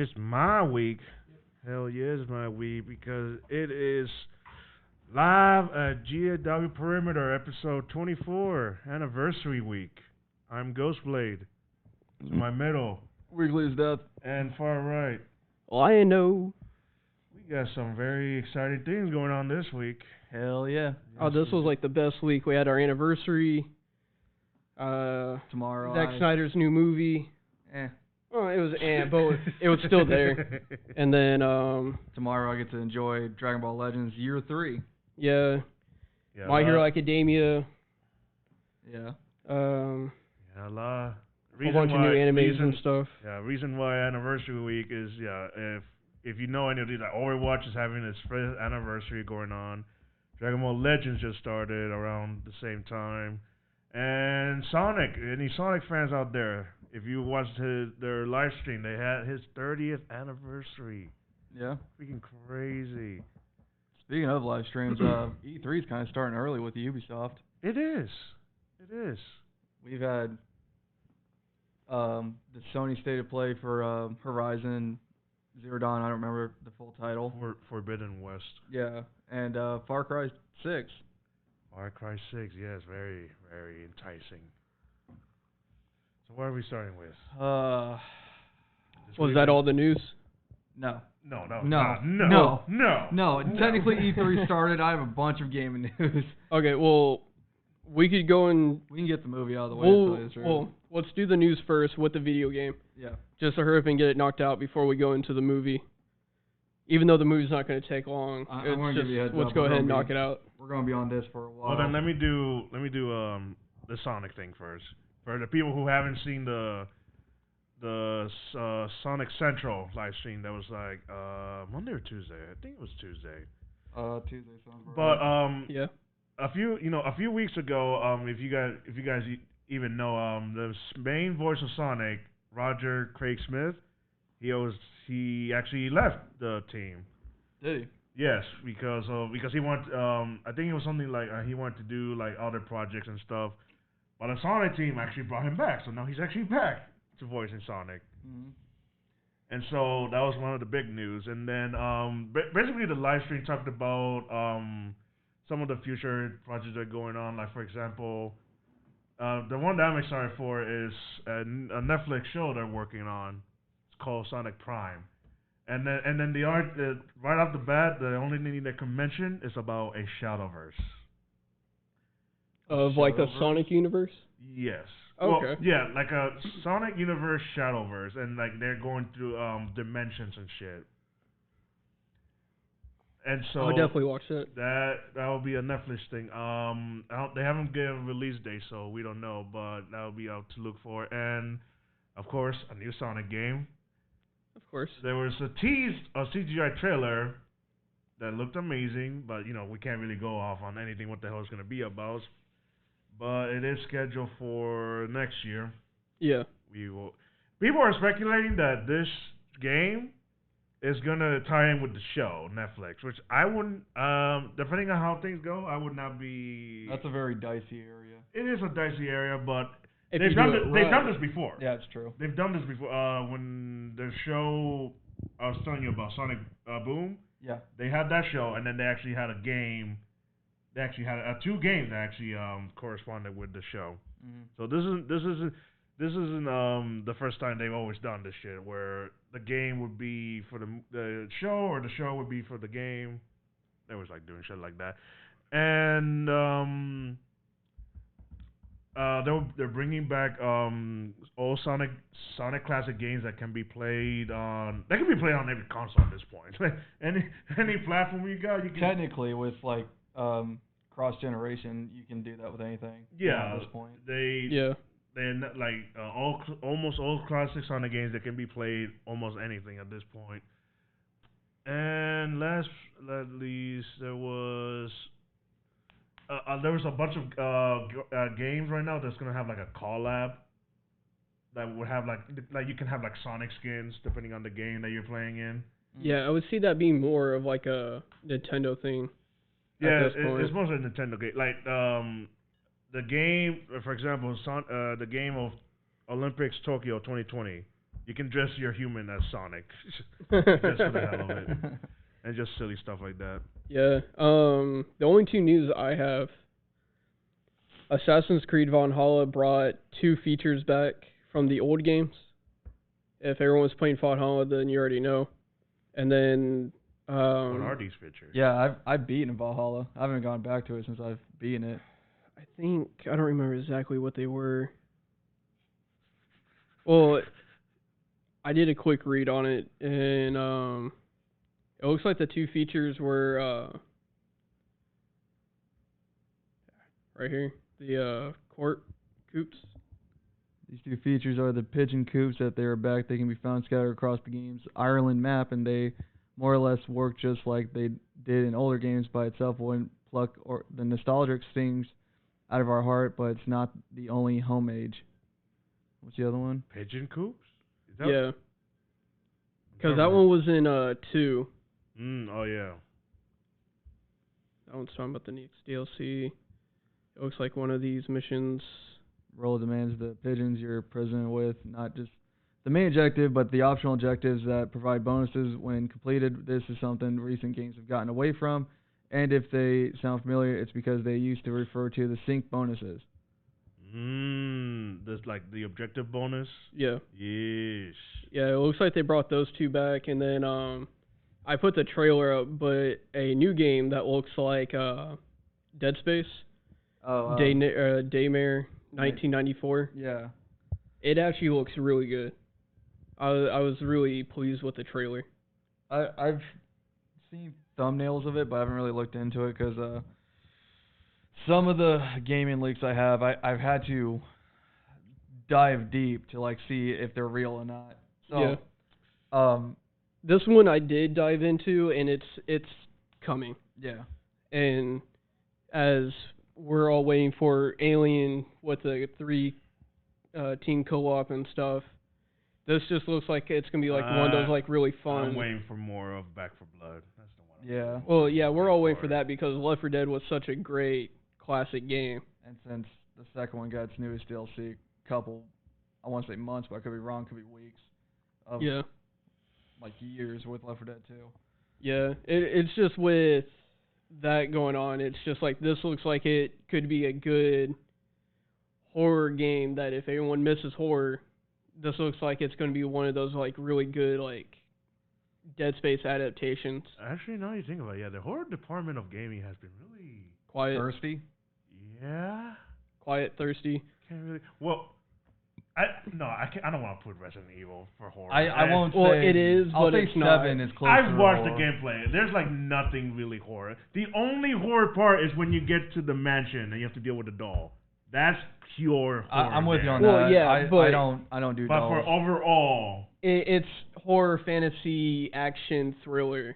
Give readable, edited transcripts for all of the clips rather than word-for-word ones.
It's my week. Hell yeah, it's my week because it is live at GLW Perimeter, episode 24, anniversary week. I'm Ghostblade. To my middle Wrigley's death. and far right. I know. We got some very exciting things going on this week. Hell yeah. Oh, this was like the best week. We had our anniversary. Tomorrow. Zack Snyder's new movie. Eh. Oh, it was but it was still there. And then Tomorrow I get to enjoy Dragon Ball Legends Year 3. yeah, Yeah, My Hero Academia. Yeah. Yeah, a lot. A bunch of new animes and stuff. Yeah, reason why anniversary week is if you know any of these, like Overwatch is having its first anniversary going on. Dragon Ball Legends just started around the same time, and Sonic. Any Sonic fans out there? If you watched their live stream, they had his 30th anniversary. Yeah. Freaking crazy. Speaking of live streams, E3 is kind of starting early with Ubisoft. It is. It is. We've had the Sony State of Play for Horizon Zero Dawn. I don't remember the full title. Forbidden West. Yeah. And Far Cry 6. Far Cry 6, yes, very, very enticing. So what are we starting with? Was that all the news? No. No. Technically E3 started. I have a bunch of gaming news. Okay, well, we could go and We can get the movie out of the way. well, let's do the news first with the video game. Yeah. Just to hurry up and get it knocked out before we go into the movie. Even though the movie's not going to take long, I'm gonna give you a heads let's up. go ahead and knock it out. We're gonna be on this for a while. Well, then let me do the Sonic thing first. For the people who haven't seen the Sonic Central live stream, that was like Monday or Tuesday. I think it was Tuesday. Tuesday sounds right. But Yeah. a few weeks ago, if you guys even know, the main voice of Sonic, Roger Craig Smith, he actually left the team. Did he? Yes, because he wanted, I think it was something like he wanted to do like other projects and stuff. But the Sonic team actually brought him back, so now he's actually back to voicing Sonic. Mm-hmm. And so that was one of the big news. And then basically the live stream talked about some of the future projects that are going on. Like for example, the one that I'm excited for is a Netflix show they're working on. It's called Sonic Prime. And then the art right off the bat, the only thing they can mention is about a Shadowverse. Of like the Sonic universe? Yes. Okay. Well, yeah, like a Sonic universe Shadowverse, and like they're going through dimensions and shit. And so I'll definitely watch that. That will be a Netflix thing. They haven't given a release date, so we don't know, but that will be out to look for. And of course, a new Sonic game. Of course. There was a CGI trailer that looked amazing, but we can't really go off on anything what the hell it's gonna be about. But it is scheduled for next year. Yeah. People are speculating that this game is gonna tie in with the show Netflix, which I wouldn't. Depending on how things go, I would not be. That's a very dicey area. It is a dicey area, but If they've you done do it they've done right. this before. Yeah, it's true. They've done this before. When the show I was telling you about, Sonic Boom. Yeah. They had that show, and then they actually had a game. They actually had two games that actually corresponded with the show. Mm-hmm. So this isn't the first time they've always done this shit, where the game would be for the show, or the show would be for the game. They was like doing shit like that, and they're bringing back old Sonic classic games that can be played on. They can be played on every console at this point. any platform you got, you can. Technically, with like cross generation, you can do that with anything. Yeah. At this point. They're like almost all classic Sonic games that can be played almost anything at this point. And last but not least, there was a bunch of games right now that's gonna have like a collab that would have like you can have like Sonic skins depending on the game that you're playing in. Yeah, I would see that being more of like a Nintendo thing. Yeah, it's mostly a Nintendo game. Like the game, for example, the game of Olympics Tokyo 2020. You can dress your human as Sonic, just for the hell of it, and just silly stuff like that. Yeah. The only two news I have, Assassin's Creed Valhalla brought 2 features back from the old games. If everyone's playing Valhalla, then you already know. And then What are these features? Yeah, I've beaten Valhalla. I haven't gone back to it since I've beaten it. I don't remember exactly what they were. Well, I did a quick read on it, and it looks like the 2 features were right here, the court coops. These 2 features are the pigeon coops that they are back. They can be found scattered across the game's Ireland map, and they more or less work just like they did in older games by itself. Wouldn't pluck or the nostalgic stings out of our heart, but it's not the only homage. What's the other one? Pigeon coops? Is Yeah. Because that one was in 2. Oh yeah. That one's talking about the next DLC. It looks like one of these missions. Role demands the pigeons you're prisoner with, not just the main objective, but the optional objectives that provide bonuses when completed. This is something recent games have gotten away from, and if they sound familiar, it's because they used to refer to the sync bonuses. There's like the objective bonus. Yeah. Yes. Yeah, it looks like they brought those 2 back, and then I put the trailer up, but a new game that looks like Dead Space. Daymare 1994. Yeah. It actually looks really good. I was really pleased with the trailer. I've seen thumbnails of it, but I haven't really looked into it because some of the gaming leaks I have, I've had to dive deep to like see if they're real or not. So, yeah. This one I did dive into, and it's coming. Yeah. And as we're all waiting for Alien with the 3 team co-op and stuff, this just looks like it's gonna be like one of those like really fun. I'm waiting for more of Back 4 Blood. That's the one. Yeah. Well, yeah, we're all waiting for that because Left 4 Dead was such a great classic game. And since the second one got its newest DLC, couple, I want to say months, but I could be wrong, could be weeks. Of Yeah. Like years with Left 4 Dead 2. Yeah, it's just with that going on, it's just like this looks like it could be a good horror game that if anyone misses horror, this looks like it's going to be one of those like really good like Dead Space adaptations. Actually, now you think about it, yeah, the horror department of gaming has been really quiet, thirsty. Yeah. Quiet, thirsty. Can't really. Well, I don't want to put Resident Evil for horror. I won't well, say. it is, I'll but say it's 7 not. is close. I've watched horror. the gameplay. There's like nothing really horror. The only horror part is when you get to the mansion and you have to deal with the doll. That's pure horror. I'm with you on Well, that. yeah, I don't do But dolls. for overall, It's horror, fantasy, action, thriller.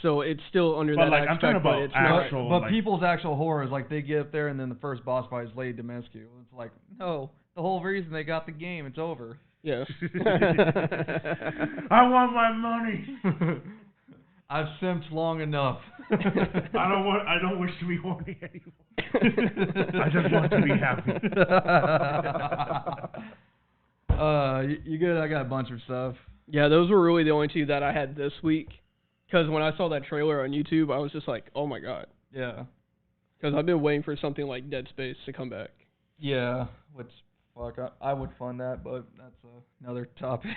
So it's still under but that like I'm aspect, talking but about it's not. actual. But like, people's actual horror is like they get up there and then the first boss fight is Lady Dimitrescu. It's like, no, the whole reason they got the game, it's over. Yeah. I want my money. I've simped long enough. I don't wish to be horny anymore. I just want to be happy. You good? I got a bunch of stuff. Yeah, those were really the only 2 that I had this week. Because when I saw that trailer on YouTube, I was just like, oh my god. Yeah. Because I've been waiting for something like Dead Space to come back. Yeah. Which, fuck, I would fund that, but that's another topic.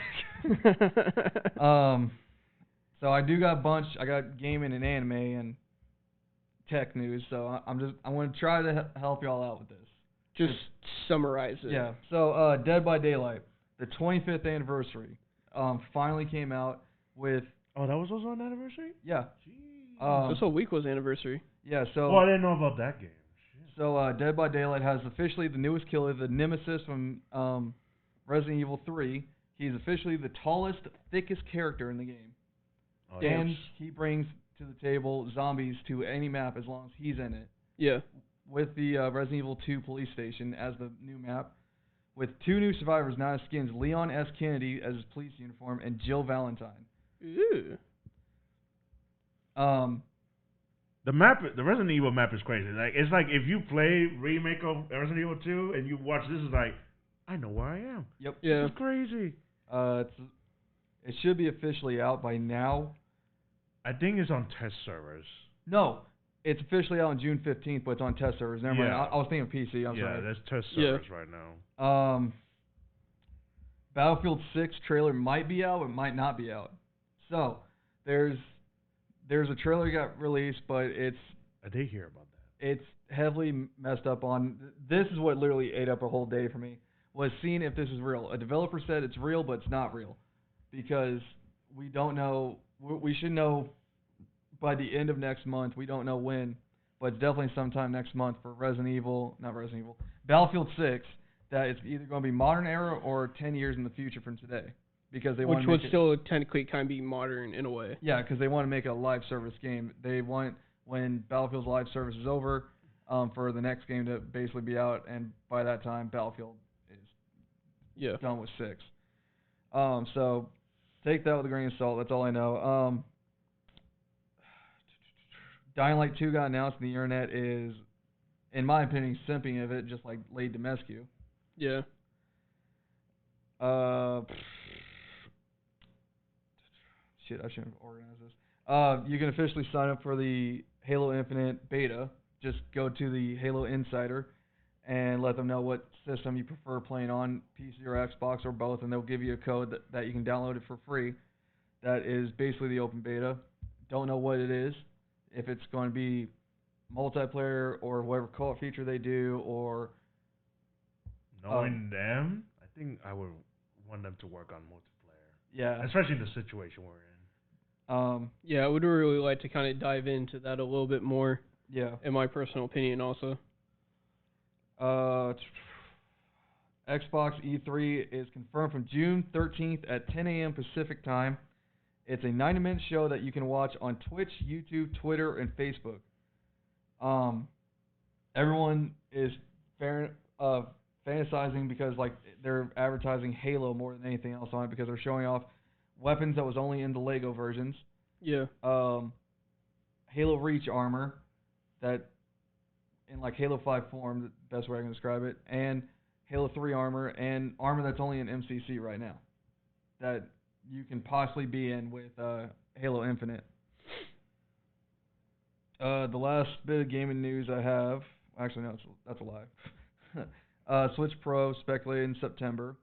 So I do got a bunch. I got gaming and anime and tech news. So I'm going to try to help y'all out with this. Just summarize it. Yeah. So Dead by Daylight, the 25th anniversary, finally came out with. Oh, that was also an anniversary? Yeah. Jeez. This whole week was anniversary. Yeah. So. Oh, I didn't know about that game. Shit. So Dead by Daylight has officially the newest killer, the Nemesis from Resident Evil 3. He's officially the tallest, thickest character in the game. Oh, And he brings to the table zombies to any map as long as he's in it. Yeah. With the Resident Evil 2 police station as the new map. With 2 new survivors now as skins, Leon S. Kennedy as his police uniform and Jill Valentine. Ooh. The map, the Resident Evil map is crazy. Like it's like if you play remake of Resident Evil 2 and you watch this, is like, I know where I am. Yep. Yeah. It's crazy. It should be officially out by now. I think it's on test servers. No, it's officially out on June 15th, but it's on test servers. Never mind. Yeah. I was thinking PC. I'm Yeah, sorry. there's test servers right now. Battlefield 6 trailer might be out, it might not be out. So there's a trailer that got released, but I did hear about that. it's heavily messed up on. This is what literally ate up a whole day for me, was seeing if this is real. A developer said it's real, but it's not real because we don't know. We should know by the end of next month. We don't know when, but it's definitely sometime next month for Battlefield 6, that it's either going to be modern era or 10 years in the future from today, because they want Which to make would still technically kind of be modern in a way. Yeah, because they want to make it a live service game. They want, when Battlefield's live service is over, for the next game to basically be out, and by that time Battlefield is done with 6. So take that with a grain of salt. That's all I know. Dying Light 2 got announced, and the internet is, in my opinion, simping of it, just like Lady Demescu. Yeah. Shit, I shouldn't have organized this. You can officially sign up for the Halo Infinite beta. Just go to the Halo Insider and let them know what system you prefer playing on, PC or Xbox or both, and they'll give you a code that you can download it for free. That is basically the open beta. Don't know what it is, if it's going to be multiplayer or whatever co-op feature they do, or... Knowing them, I think I would want them to work on multiplayer. Yeah. Especially in the situation we're in. Yeah, I would really like to kind of dive into that a little bit more. Yeah. In my personal opinion, also. Xbox E3 is confirmed from June 13th at 10 a.m. Pacific time. It's a 90-minute show that you can watch on Twitch, YouTube, Twitter, and Facebook. Everyone is fantasizing because like they're advertising Halo more than anything else on it, because they're showing off weapons that was only in the Lego versions. Yeah. Halo Reach armor, that in like Halo 5 form, the best way I can describe it, and Halo 3 armor, and armor that's only in MCC right now, that you can possibly be in with Halo Infinite. The last bit of gaming news I have, actually no, that's a lie. Switch Pro speculated in September,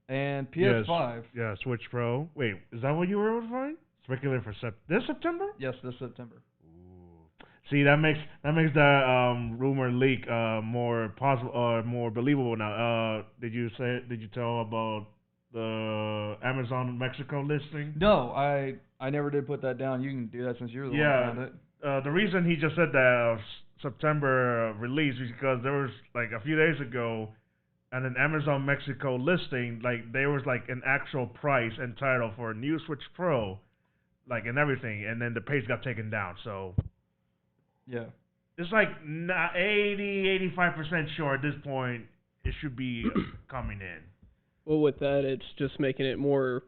and PS5. Yes, yeah, Switch Pro. Wait, is that what you were able to find? Speculated for this September? Yes, this September. See, that makes that rumor leak more possible or more believable now. Did you tell about the Amazon Mexico listing? No, I never did put that down. You can do that since you're the one that found it. The reason he just said that September release is because there was like a few days ago at an Amazon Mexico listing, like there was like an actual price and title for a new Switch Pro, like and everything, and then the page got taken down. So. Yeah. It's like 85% sure at this point it should be coming in. Well, with that, it's just making it more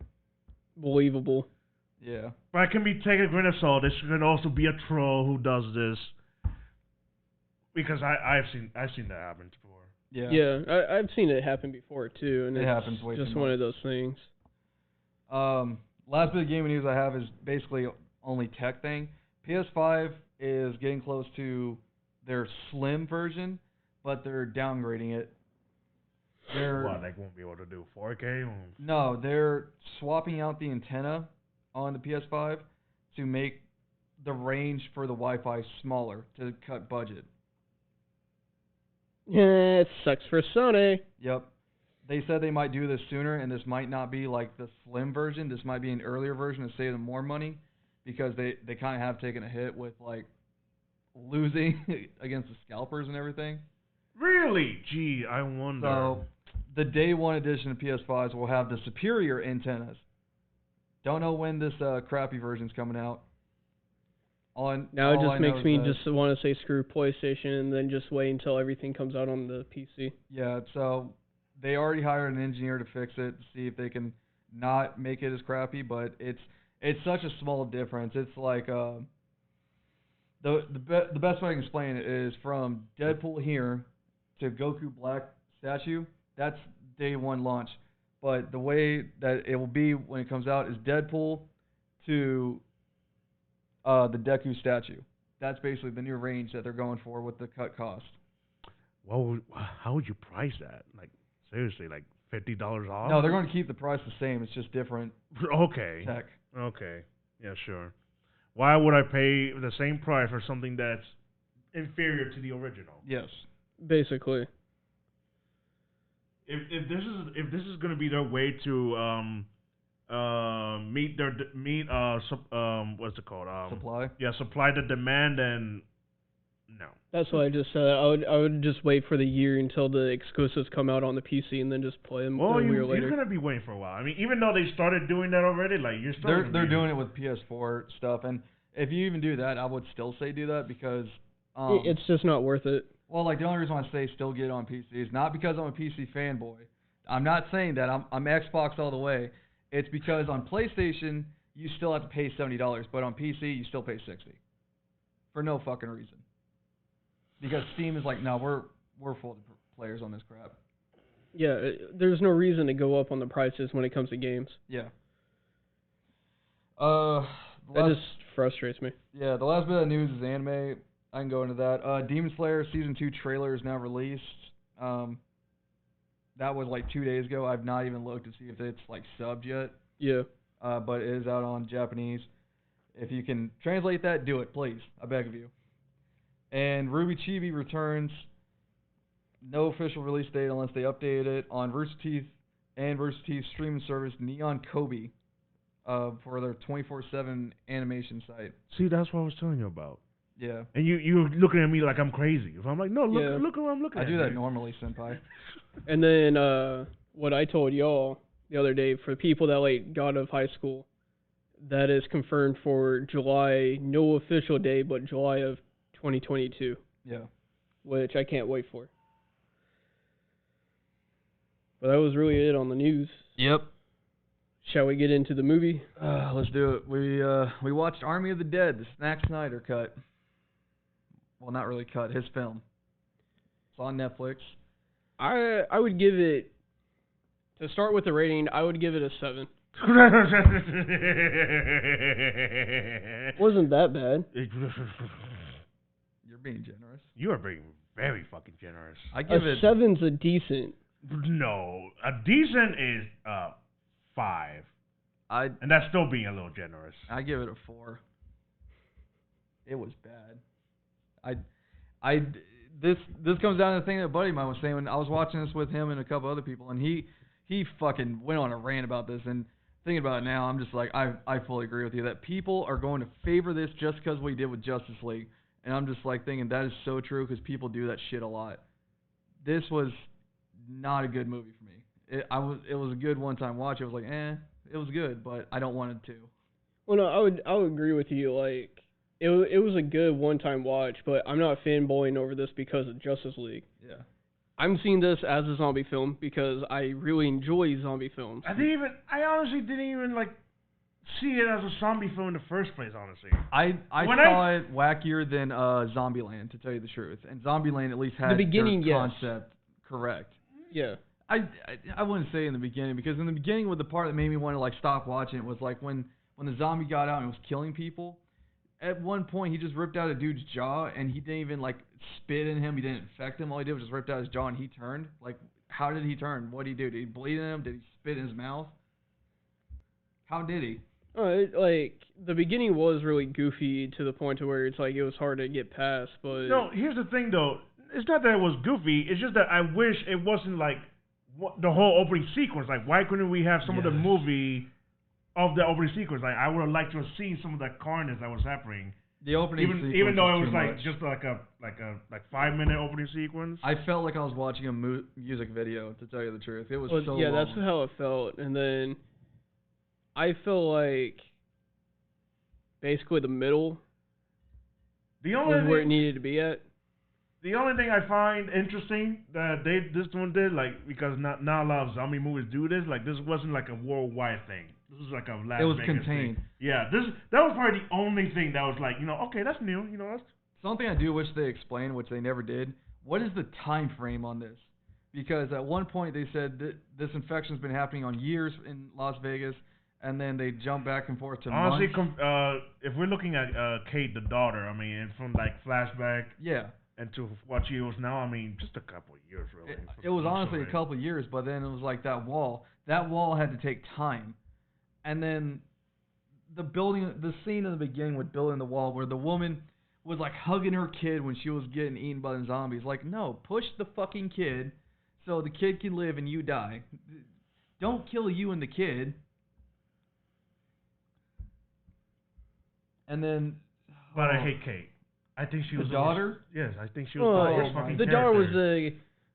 believable. Yeah. But it can be taken a grain of salt. This could also be a troll who does this. Because I've seen that happen before. Yeah. Yeah, I've seen it happen before too, and it happens way just too one much. of those things. Last bit of gaming news I have is basically only tech thing. PS5 is getting close to their slim version, but they're downgrading it. They won't be able to do 4K? No, they're swapping out the antenna on the PS5 to make the range for the Wi-Fi smaller to cut budget. Yeah, it sucks for Sony. Yep. They said they might do this sooner, and this might not be like the slim version. This might be an earlier version to save them more money, because they kind of have taken a hit with like losing against the scalpers and everything. Really? Gee, I wonder. So the day one edition of PS5s will have the superior antennas. Don't know when this crappy version's coming out. Now it just makes me just want to say screw PlayStation and then just wait until everything comes out on the PC. Yeah, so they already hired an engineer to fix it, to see if they can not make it as crappy, but it's such a small difference. It's like the best way I can explain it is from Deadpool here to Goku Black statue. That's day one launch. but the way that it will be when it comes out is Deadpool to the Deku statue. That's basically the new range that they're going for with the cut cost. Well, how would you price that? Like seriously, like $50 off? No, they're going to keep the price the same. It's just different Okay. tech. Okay. Yeah, sure. Why would I pay the same price for something that's inferior to the original? Yes. Basically. If this is going to be their way to what's it called? Supply. Yeah, supply the demand, and no. That's what I just said. I would just wait for the year until the exclusives come out on the PC and then just play them a year later. You're gonna be waiting for a while. I mean, even though they started doing that already, like you're still. They're doing it with PS4 stuff, and if you even do that, I would still say do that because it's just not worth it. Well, like the only reason I say still get it on PC is not because I'm a PC fanboy. I'm not saying that I'm Xbox all the way. It's because on PlayStation you still have to pay $70, but on PC you still pay $60 for no fucking reason. Because Steam is like, no, we're full of players on this crap. Yeah, there's no reason to go up on the prices when it comes to games. Yeah. That just frustrates me. Yeah, the last bit of news is anime. I can go into that. Demon Slayer Season 2 trailer is now released. That was like 2 days ago. I've not even looked to see if it's like subbed yet. Yeah. But it is out on Japanese. If you can translate that, do it, please. I beg of you. And Ruby Chibi returns. No official release date unless they update it on Rooster Teeth and Rooster Teeth's streaming service Neon Kobe for their 24/7 animation site. See, that's what I was telling you about. Yeah. And you're looking at me like I'm crazy. If I'm like, no, look what I'm looking at. I do that normally, senpai. And then what I told y'all the other day, for people that like got out of high school, that is confirmed for July, no official date, but July of 2022. Yeah. Which I can't wait for. But that was really it on the news. Yep. Shall we get into the movie? Let's do it. We watched Army of the Dead, the Zack Snyder cut. Well, not really cut, his film. It's on Netflix. I would give it, to start with the rating, I would give it a 7. Wasn't that bad. You're being generous. You are being very fucking generous. I give it 7's a decent. No, a decent is 5. And that's still being a little generous. I give it a 4. It was bad. This comes down to the thing that a buddy of mine was saying when I was watching this with him and a couple other people, and he fucking went on a rant about this. And thinking about it now, I'm just like, I fully agree with you that people are going to favor this just because we did with Justice League. And I'm just like thinking that is so true because people do that shit a lot. This was not a good movie for me. It was a good one-time watch. It was like, it was good, but I don't want it to. Well, no, I would agree with you. Like, it was a good one-time watch, but I'm not fanboying over this because of Justice League. Yeah. I'm seeing this as a zombie film because I really enjoy zombie films. I honestly didn't even like see it as a zombie film in the first place, honestly. I saw it wackier than Zombieland, to tell you the truth. And Zombieland at least had the beginning, their concept correct. Yeah. I wouldn't say in the beginning, because in the beginning, with the part that made me want to like stop watching it was like when the zombie got out and was killing people. At one point, he just ripped out a dude's jaw, and he didn't even like spit in him. He didn't infect him. All he did was just ripped out his jaw, and he turned. Like, how did he turn? What did he do? Did he bleed in him? Did he spit in his mouth? How did he? Like, the beginning was really goofy to the point to where it's like it was hard to get past, but... No, here's the thing, though. It's not that it was goofy. It's just that I wish it wasn't like the whole opening sequence. Like, why couldn't we have some of the movie of the opening sequence? Like, I would have liked to have seen some of that carnage that was happening. The opening sequence, even though it was like much. just like a 5-minute opening sequence. I felt like I was watching a music video, to tell you the truth. It was so yeah, long. that's how it felt. And then I feel like basically the middle was where it needed to be at. The only thing I find interesting that this one did, like, because not a lot of zombie movies do this, like, this wasn't like a worldwide thing. This was like a Las Vegas. It was contained. Thing. Yeah, that was probably the only thing that was like, okay, that's new. That's something I do wish they explained, which they never did. What is the time frame on this? because at one point they said this infection's been happening on years in Las Vegas, and then they jump back and forth to honestly, months. if we're looking at Kate, the daughter, I mean, and from like flashback Yeah. and to what she is now, I mean, just a couple of years, really. It was honestly a couple of years, but then it was like that wall. That wall had to take time, and then the scene in the beginning with building the wall, where the woman was like hugging her kid when she was getting eaten by the zombies. Like, no, push the fucking kid so the kid can live and you die. Don't kill you and the kid. And then. But I hate Kate. I think she was the daughter. Yes, I think she was the worst fucking character. daughter was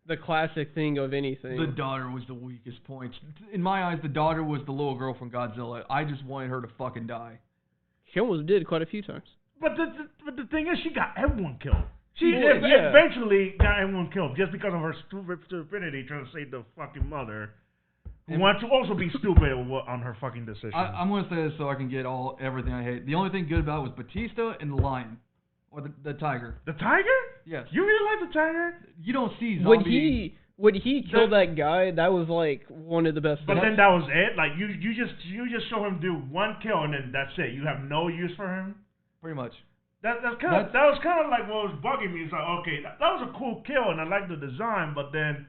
the classic thing of anything. The daughter was the weakest point. In my eyes, the daughter was the little girl from Godzilla. I just wanted her to fucking die. She almost did quite a few times. But the thing is, she got everyone killed. She Well, yeah. eventually got everyone killed just because of her stupidity trying to save the fucking mother, who wants to also be stupid on her fucking decision. I'm going to say this so I can get everything I hate. The only thing good about it was Batista and the lion. Or the tiger. The tiger? Yes. You really like the tiger? You don't see zombie... When he killed that guy, that was like one of the best But things. then that was it? Like, you just show him do one kill and then that's it. You have no use for him? Pretty much. That was kind of like what was bugging me. It's like, okay, that was a cool kill and I like the design, but then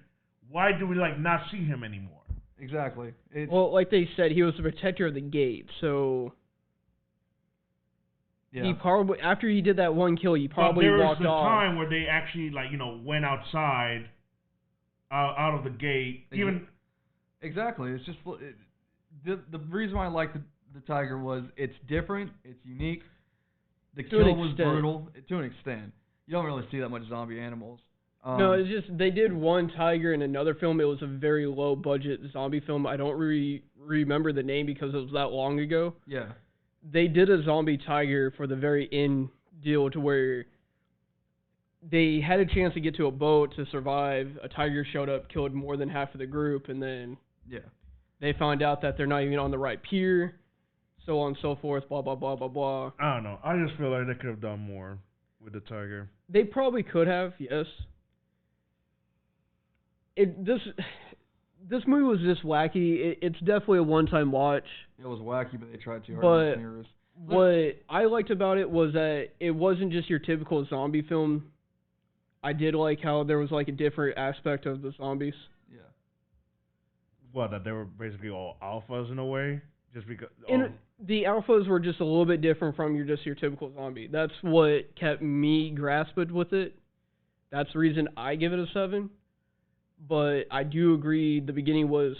why do we like not see him anymore? Exactly. Well, like they said, he was the protector of the gate, so yeah. he probably after he did that one kill, he probably walked off. There was the time where they actually went outside, out of the gate. Exactly. It's just the reason why I like the tiger was it's different, it's unique. The kill was brutal to an extent. You don't really see that much zombie animals. No, it's just they did one tiger in another film. It was a very low budget zombie film. I don't remember the name because it was that long ago. Yeah. They did a zombie tiger for the very end deal to where they had a chance to get to a boat to survive. A tiger showed up, killed more than half of the group, and then they found out that they're not even on the right pier, so on and so forth, blah, blah, blah, blah, blah. I don't know. I just feel like they could have done more with the tiger. They probably could have, yes. This movie was just wacky. It's definitely a one-time watch. It was wacky, but they tried too hard. But what I liked about it was that it wasn't just your typical zombie film. I did like how there was like a different aspect of the zombies. Yeah. What, that they were basically all alphas in a way? Just because... The alphas were just a little bit different from your typical zombie. That's what kept me grasped with it. That's the reason I give it a 7. But I do agree the beginning was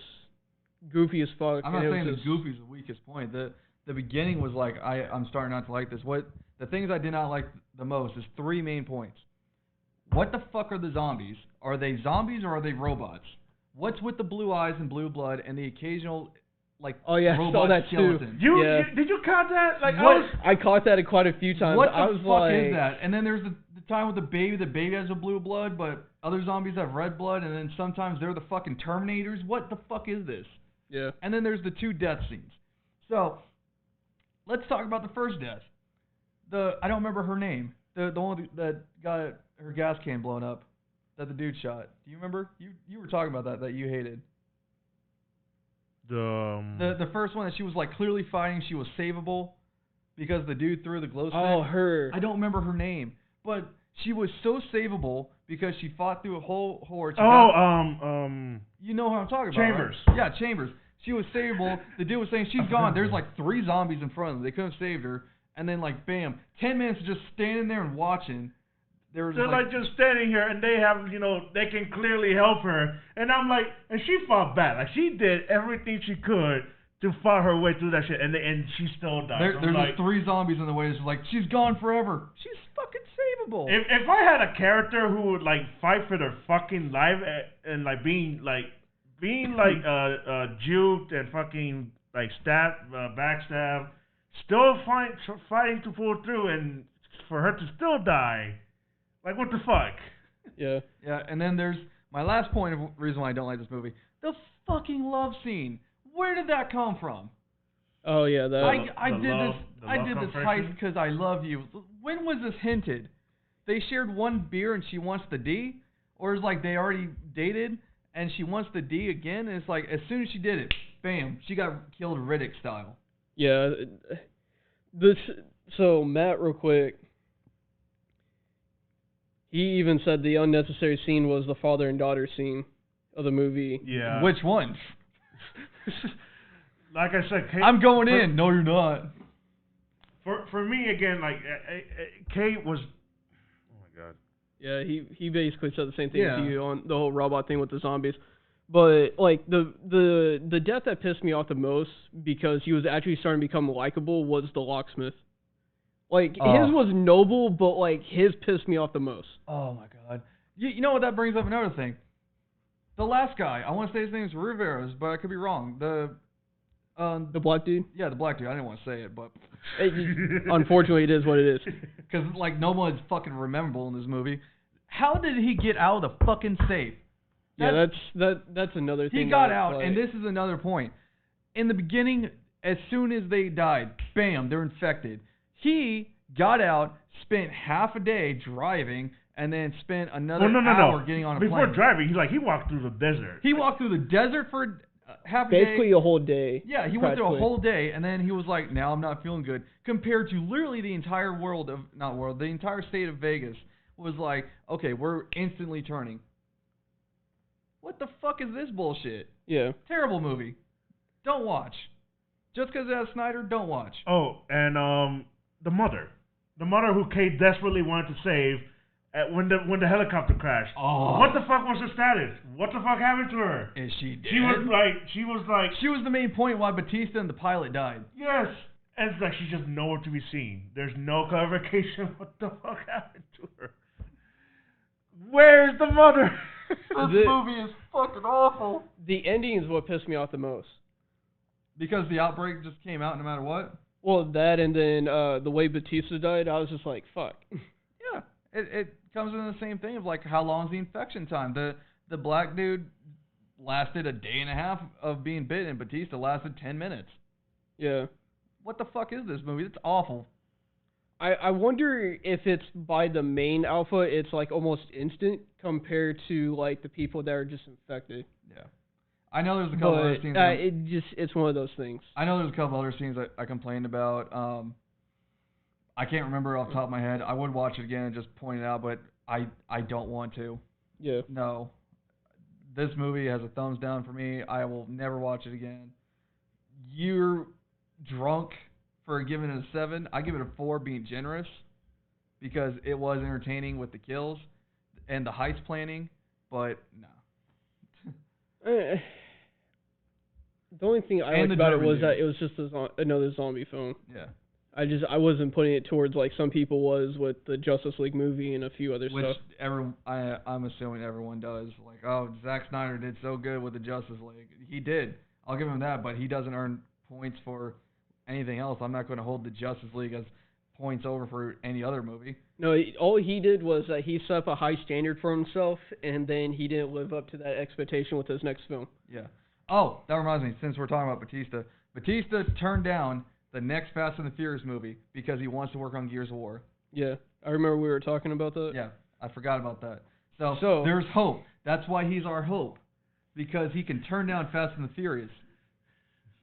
goofy as fuck. I'm not saying the goofy is the weakest point. The beginning was like, I'm starting not to like this. The things I did not like the most is 3 main points. What the fuck are the zombies? Are they zombies or are they robots? What's with the blue eyes and blue blood and the occasional robot that skeleton? Too. Did you count that? Like I caught that quite a few times. What the fuck is that? And then there's the time with the baby. The baby has a blue blood, but other zombies have red blood, and then sometimes they're the fucking Terminators. What the fuck is this? Yeah. And then there's the 2 death scenes. So, let's talk about the first death. I don't remember her name. The one that got her gas can blown up, that the dude shot. Do you remember? You were talking about that you hated. The first one that she was like clearly fighting. She was savable because the dude threw the glow stick. Oh, her. I don't remember her name, but she was so savable because she fought through a whole horde. You know who I'm talking about, Chambers. Right? Yeah, Chambers. She was savable. The dude was saying she's gone. There's like 3 zombies in front of them. They couldn't have saved her. And then like bam, 10 minutes of just standing there and watching. They're like just standing here, and they have, they can clearly help her. And I'm like, and she fought back. Like, she did everything she could to fight her way through that shit, and she still died. There's like 3 zombies in the way. It's like, she's gone forever. She's fucking savable. If I had a character who would, like, fight for their fucking life and, like, being juked and fucking, like, backstab, still fighting to pull through, and for her to still die... Like, what the fuck? Yeah. Yeah, and then there's my last point of reason why I don't like this movie. The fucking love scene. Where did that come from? Oh, yeah. I did this heist because I love you. When was this hinted? They shared 1 beer and she wants the D? Or is like they already dated and she wants the D again, and it's like, as soon as she did it, bam, she got killed Riddick style. Yeah. So, Matt, real quick, he even said the unnecessary scene was the father and daughter scene of the movie. Yeah. Which one? Like I said, Kate, I'm going in. No, you're not. For me, again, like, Kate was... Oh, my God. Yeah, he basically said the same thing Yeah. to you on the whole robot thing with the zombies. But, like, the death that pissed me off the most, because he was actually starting to become likable, was the locksmith. Like, his was noble, but, like, his pissed me off the most. Oh, my God. You know what? That brings up another thing. The last guy, I want to say his name is Riveros, but I could be wrong. The black dude? Yeah, the black dude. I didn't want to say it, but... Unfortunately, it is what it is. Because, like, no one's fucking rememberable in this movie. How did he get out of the fucking safe? That's another thing. He got out, and this is another point. In the beginning, as soon as they died, bam, they're infected. He got out, spent half a day driving, and then spent another hour getting on a plane. Before driving, he walked through the desert. He walked through the desert for half a day. Basically a whole day. Yeah, he went through a whole day, and then he was like, now I'm not feeling good. Compared to literally the entire the entire state of Vegas was like, okay, we're instantly turning. What the fuck is this bullshit? Yeah. Terrible movie. Don't watch. Just because it has Snyder, don't watch. Oh, and the mother who Kate desperately wanted to save when the helicopter crashed. Oh. What the fuck was her status? What the fuck happened to her? Is she dead? She was the main point why Batista and the pilot died. Yes. And it's like she's just nowhere to be seen. There's no clarification what the fuck happened to her. Where's the mother? This movie is fucking awful. The ending is what pissed me off the most. Because the outbreak just came out no matter what? Well, that and then the way Batista died, I was just like, fuck. Yeah. It comes in the same thing of like, how long is the infection time? The black dude lasted a day and a half of being bitten, and Batista lasted 10 minutes. Yeah. What the fuck is this movie? It's awful. I wonder if it's by the main alpha, it's like almost instant compared to like the people that are just infected. Yeah. I know there's a couple other scenes. It's one of those things. I know there's a couple other scenes I complained about. I can't remember off the top of my head. I would watch it again and just point it out, but I don't want to. Yeah. No. This movie has a thumbs down for me. I will never watch it again. You're drunk for giving it a 7. I give it a 4, being generous, because it was entertaining with the kills and the heist planning, but no. The only thing I liked about it was that it was just another zombie film. Yeah. I wasn't putting it towards like some people was with the Justice League movie and a few other stuff. I'm assuming everyone does. Like, oh, Zack Snyder did so good with the Justice League. He did. I'll give him that, but he doesn't earn points for anything else. I'm not going to hold the Justice League as points over for any other movie. No, all he did was that he set up a high standard for himself, and then he didn't live up to that expectation with his next film. Yeah. Oh, that reminds me, since we're talking about Batista turned down the next Fast and the Furious movie because he wants to work on Gears of War. Yeah, I remember we were talking about that. Yeah, I forgot about that. So there's hope. That's why he's our hope, because he can turn down Fast and the Furious.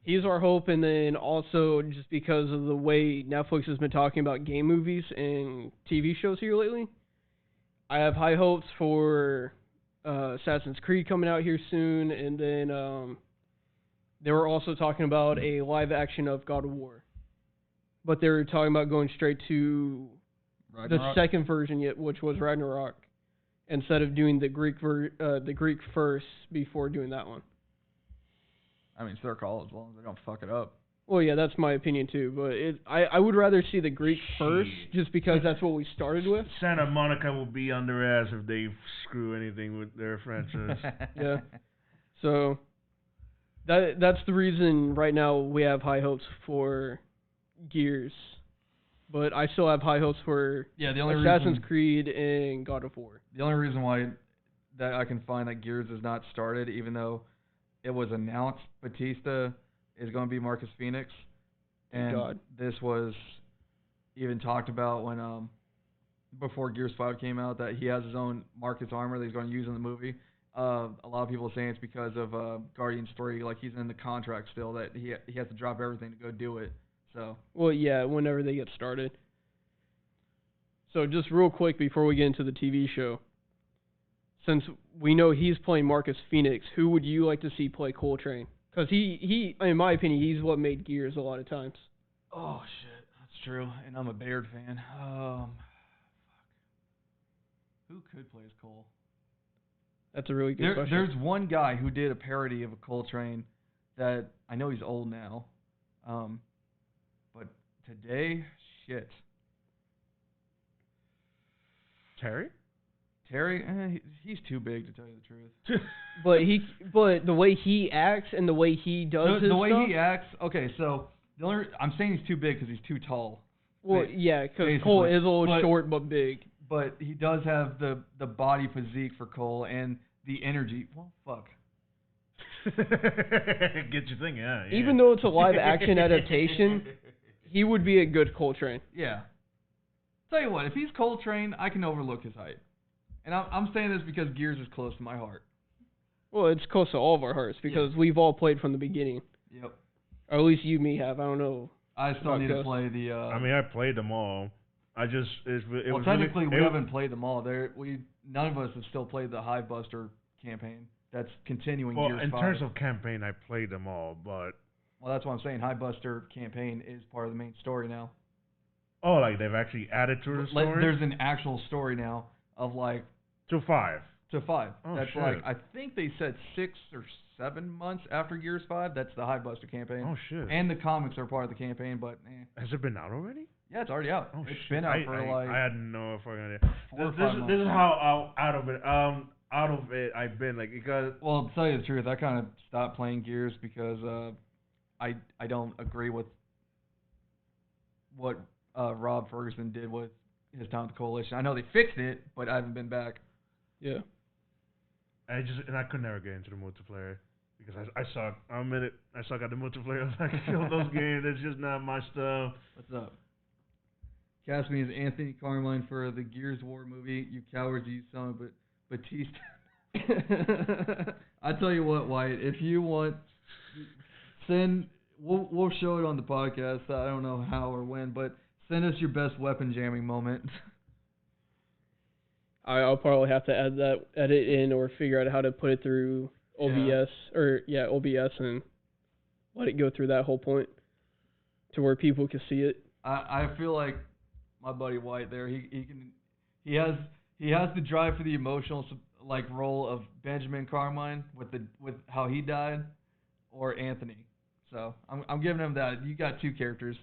He's our hope, and then also just because of the way Netflix has been talking about game movies and TV shows here lately, I have high hopes for Assassin's Creed coming out here soon, and then they were also talking about a live action of God of War. But they were talking about going straight to the second version yet, which was Ragnarok, instead of doing the Greek first before doing that one. I mean, it's their call as long as they don't fuck it up. Well, yeah, that's my opinion too. But I would rather see the Greek first, just because that's what we started with. Santa Monica will be on their ass if they screw anything with their franchise. Yeah. So that's the reason right now we have high hopes for Gears. But I still have high hopes for Assassin's Creed and God of War. The only reason why that I can find that Gears is not started, even though it was announced Batista is going to be Marcus Phoenix, and this was even talked about when before Gears 5 came out, that he has his own Marcus armor that he's going to use in the movie. a lot of people are saying it's because of Guardians 3. Like he's in the contract still that he has to drop everything to go do it. So. Well, yeah, whenever they get started. So just real quick before we get into the TV show, since we know he's playing Marcus Phoenix, who would you like to see play Coltrane? Because he, in my opinion, he's what made Gears a lot of times. Oh shit, that's true. And I'm a Baird fan. Who could play as Cole? That's a really good question. There's one guy who did a parody of a Coltrane that I know he's old now, but today, shit. Terry, he's too big to tell you the truth. but the way he acts and the way he does the way stuff, he acts. Okay, so I'm saying he's too big because he's too tall. Well, yeah, because Cole is a little short but big. But he does have the body physique for Cole and the energy. Well, fuck. Get you thinking, yeah. Even though it's a live action adaptation, he would be a good Coltrane. Yeah. Tell you what, if he's Coltrane, I can overlook his height. And I'm saying this because Gears is close to my heart. Well, it's close to all of our hearts because we've all played from the beginning. Yep. Or at least you, me, have. I don't know. I still need to play the. I mean, I played them all. Well, technically, we haven't played them all. None of us have still played the Hivebuster campaign. That's continuing Gears 5. In terms of campaign, I played them all, but. Well, that's what I'm saying. Hivebuster campaign is part of the main story now. Oh, like they've actually added to the story? There's an actual story now of like. To 5. To 5. Oh, that's shit. like, I think they said 6 or 7 months after Gears 5. That's the Hivebuster campaign. Oh, shit. And the comics are part of the campaign, but Has it been out already? Yeah, it's already out. Oh, it's shit. been out for I had no fucking idea. 4 or 5 months. This is how out of it I've been, like, because. Well, to tell you the truth, I kind of stopped playing Gears because I don't agree with what Rob Ferguson did with his time with the Coalition. I know they fixed it, but I haven't been back. Yeah. I could never get into the multiplayer because I suck. I'll admit it. I suck at the multiplayer. I can kill those games. It's just not my stuff. What's up? Cast me as Anthony Carmine for the Gears War movie. You cowards, you son of a Batista. I tell you what, White. If you want, we'll show it on the podcast. I don't know how or when, but send us your best weapon jamming moment. I'll probably have to edit in or figure out how to put it through OBS OBS and let it go through that whole point to where people can see it. I feel like my buddy White there, he has the drive for the emotional role of Benjamin Carmine with how he died, or Anthony. So I'm giving him that. You got 2 characters.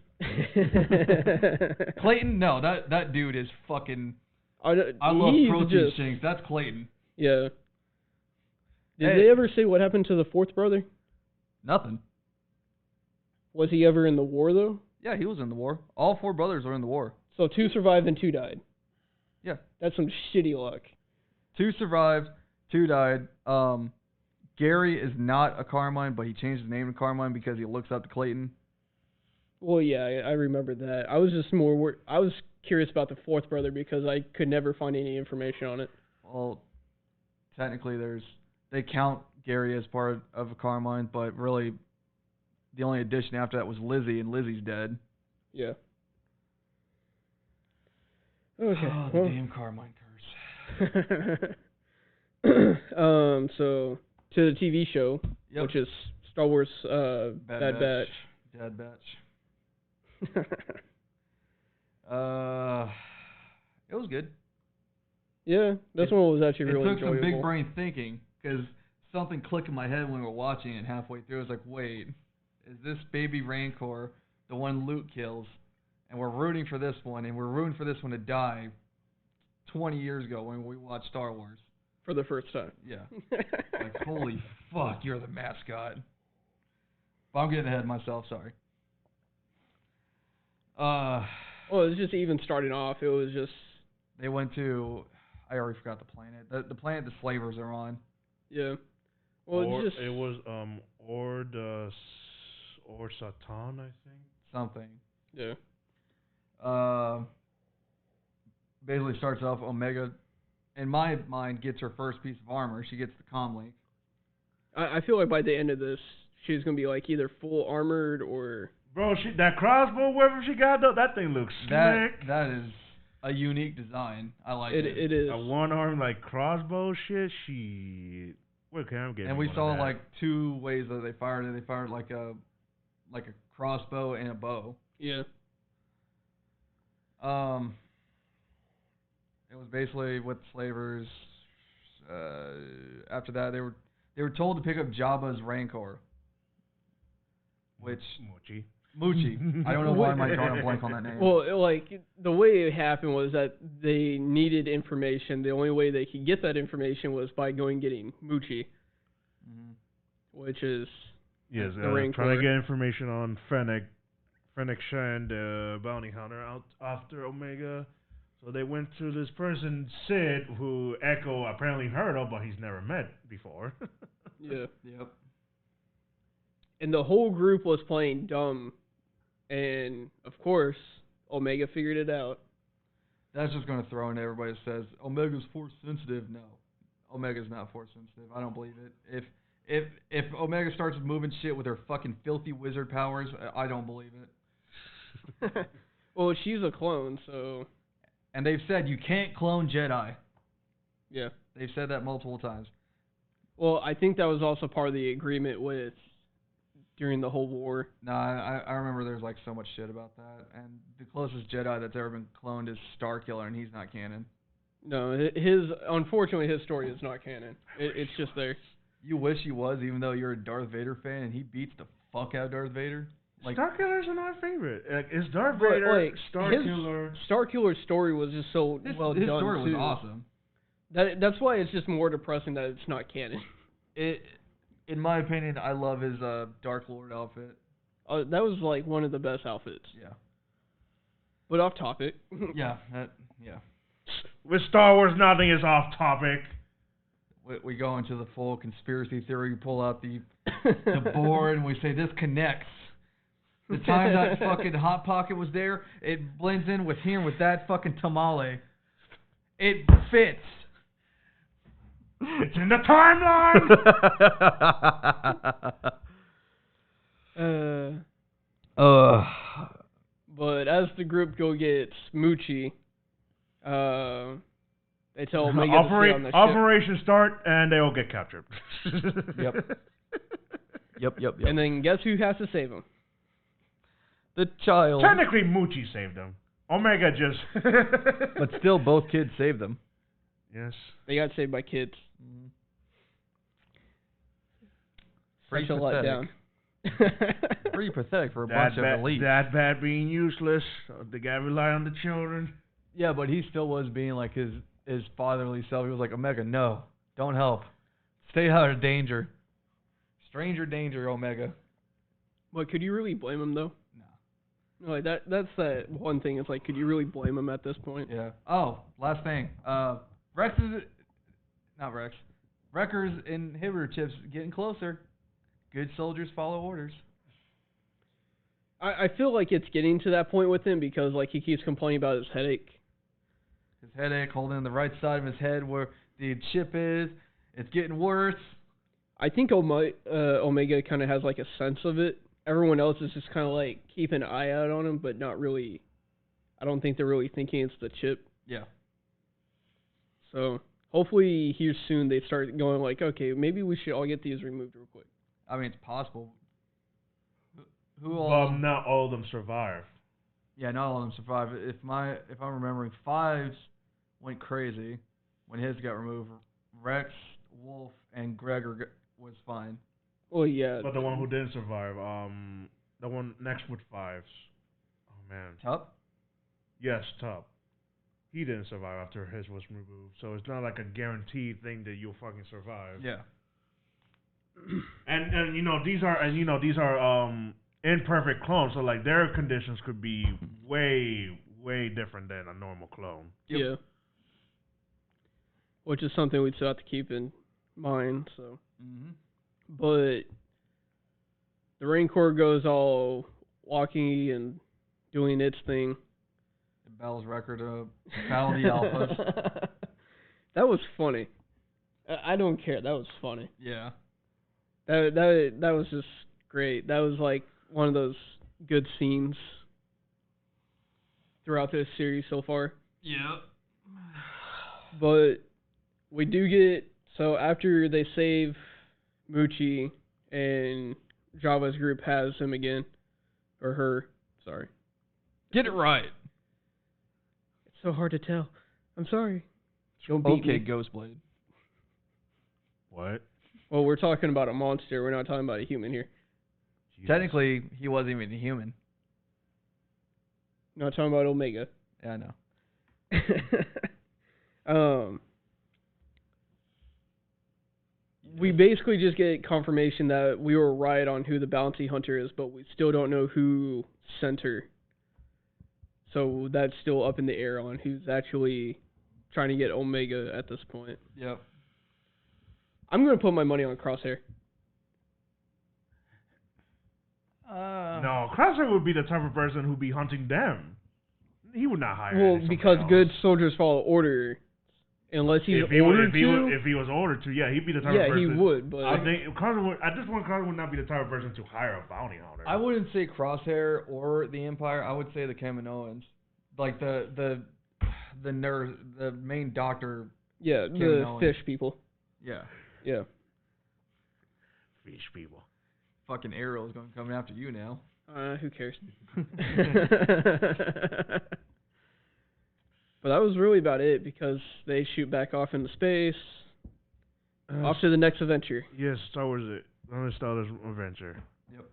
Clayton, no, that dude is fucking. I love protein shakes. That's Clayton. Yeah. Did they ever say what happened to the 4th brother? Nothing. Was he ever in the war, though? Yeah, he was in the war. All 4 brothers were in the war. So 2 survived and 2 died. Yeah. That's some shitty luck. 2 survived, 2 died. Gary is not a Carmine, but he changed his name to Carmine because he looks up to Clayton. Well, yeah, I remember that. I was just I was curious about the 4th brother because I could never find any information on it. Well, technically they count Gary as part of a Carmine, but really the only addition after that was Lizzie, and Lizzie's dead. Yeah. Okay. Oh, the damn Carmine curse. So to the TV show, which is Star Wars Bad Batch. Bad Batch. It was good. Yeah, this one was actually really enjoyable. It took some big brain thinking because something clicked in my head when we were watching it halfway through. I was like, wait, is this baby Rancor the one Luke kills? And we're rooting for this one, and we're rooting for this one to die 20 years ago when we watched Star Wars. For the first time. Yeah. Like, holy fuck, you're the mascot. But I'm getting ahead of myself, sorry. Well, it was just even starting off. It was just... They went to... I already forgot the planet. The planet the slavers are on. Yeah. Well, it was or Satan, I think. Something. Yeah. Basically starts off Omega in my mind, gets her first piece of armor. She gets the comm link. I feel like by the end of this, she's gonna be like either full armored or. Bro, that crossbow, wherever she got, though, that thing looks slick. That is a unique design. I like it. It is. A one-arm, like, crossbow shit, shit. Okay, I'm getting. And we saw, like, 2 ways that they fired it. They fired, like a crossbow and a bow. Yeah. It was basically with slavers. After that, they were told to pick up Jabba's Rancor, which Moochie. I don't know why am I drawing a blank on that name. Well, like the way it happened was that they needed information. The only way they could get that information was by going getting Moochie, which is yes, the Rancor. Trying to get information on Fennec Shand, bounty hunter, out after Omega. So they went to this person, Sid, who Echo apparently heard of, but he's never met before. Yeah. Yep. And the whole group was playing dumb, and of course, Omega figured it out. That's just going to throw in everybody that says Omega's force sensitive. No, Omega's not force sensitive. I don't believe it. If Omega starts moving shit with her fucking filthy wizard powers, I don't believe it. Well, she's a clone, so. And they've said you can't clone Jedi. Yeah. They've said that multiple times. Well, I think that was also part of the agreement with during the whole war. No, I remember there's like so much shit about that. And the closest Jedi that's ever been cloned is Starkiller, and he's not canon. No, unfortunately, his story is not canon. It's just there. You wish he was, even though you're a Darth Vader fan, and he beats the fuck out of Darth Vader. Like, Starkiller's not my favorite. It's Darth Vader, like, Starkiller. Starkiller's story was just so well done. His story was too. awesome. That's why it's just more depressing that it's not canon. In my opinion, I love his Dark Lord outfit. That was like one of the best outfits. Yeah. But off topic. Yeah. With Star Wars, nothing is off topic. We go into the full conspiracy theory. We pull out the board and we say this connects. The time that fucking Hot Pocket was there, it blends in with here with that fucking tamale. It fits. It's in the timeline. But as the group go get Moochie, they tell Omega to stay on the ship. Operation start, and they all get captured. Yep. And then guess who has to save them? The child. Technically, Moochie saved them. Omega just. But still, both kids saved them. Yes. They got saved by kids. Pretty Such a letdown. Pretty pathetic for a bunch of elites. That bad being useless. They gotta rely on the children. Yeah, but he still was being like his fatherly self. He was like, Omega, no, don't help. Stay out of danger. Stranger danger, Omega. But could you really blame him though? No. Like that's that one thing. It's like, could you really blame him at this point? Yeah. Oh, last thing. Wrecker's inhibitor chips getting closer. Good soldiers follow orders. I feel like it's getting to that point with him because like he keeps complaining about his headache. His headache holding the right side of his head where the chip is. It's getting worse. I think Omega kind of has like a sense of it. Everyone else is just kind of like keeping an eye out on him, but not really. I don't think they're really thinking it's the chip. Yeah. So hopefully here soon they start going like, okay, maybe we should all get these removed real quick. I mean, it's possible. Who all? Not all of them survive. Yeah, not all of them survive. If I'm remembering, Fives went crazy when his got removed. Rex, Wolf, and Gregor was fine. Well, yeah. But the one who didn't survive, the one next with Fives. Oh man. Tup? Yes, Tup. He didn't survive after his was removed, so it's not like a guaranteed thing that you'll fucking survive. Yeah. And these are imperfect clones, so like their conditions could be way different than a normal clone. Yep. Yeah. Which is something we still have to keep in mind. So. Mm-hmm. But the Rancor goes all walking and doing its thing. It battles record of Battle of the Alphas. That was funny. I don't care. That was funny. Yeah. That was just great. That was like one of those good scenes throughout this series so far. Yeah. But we do get, so after they save Moochie and Java's group has him again, or her, sorry. Get it right. It's so hard to tell. I'm sorry. Don't beat me. Ghostblade. What? Well, we're talking about a monster. We're not talking about a human here. Jesus. Technically, he wasn't even a human. Not talking about Omega. Yeah, I know. We basically just get confirmation that we were right on who the bounty hunter is, but we still don't know who sent her. So that's still up in the air on who's actually trying to get Omega at this point. Yep. I'm going to put my money on Crosshair. No, Crosshair would be the type of person who'd be hunting them. He would not hire. Well, somebody because else. good soldiers follow order. Unless he's ordered to. If he was ordered to, yeah, he'd be the type of Yeah, person. he would, but I think Crosshair would, at this point, Crosshair would not be the type of person to hire a bounty hunter. I wouldn't say Crosshair or the Empire. I would say the Kaminoans. Like the nurse, the main doctor. yeah, the Kaminoans. fish people. Yeah. Yeah. Fish people. Fucking Arrow's going to come after you now. Who cares? But that was really about it because they shoot back off into space. Off to the next adventure. Yes, Star Wars. Another Star Wars adventure. Yep.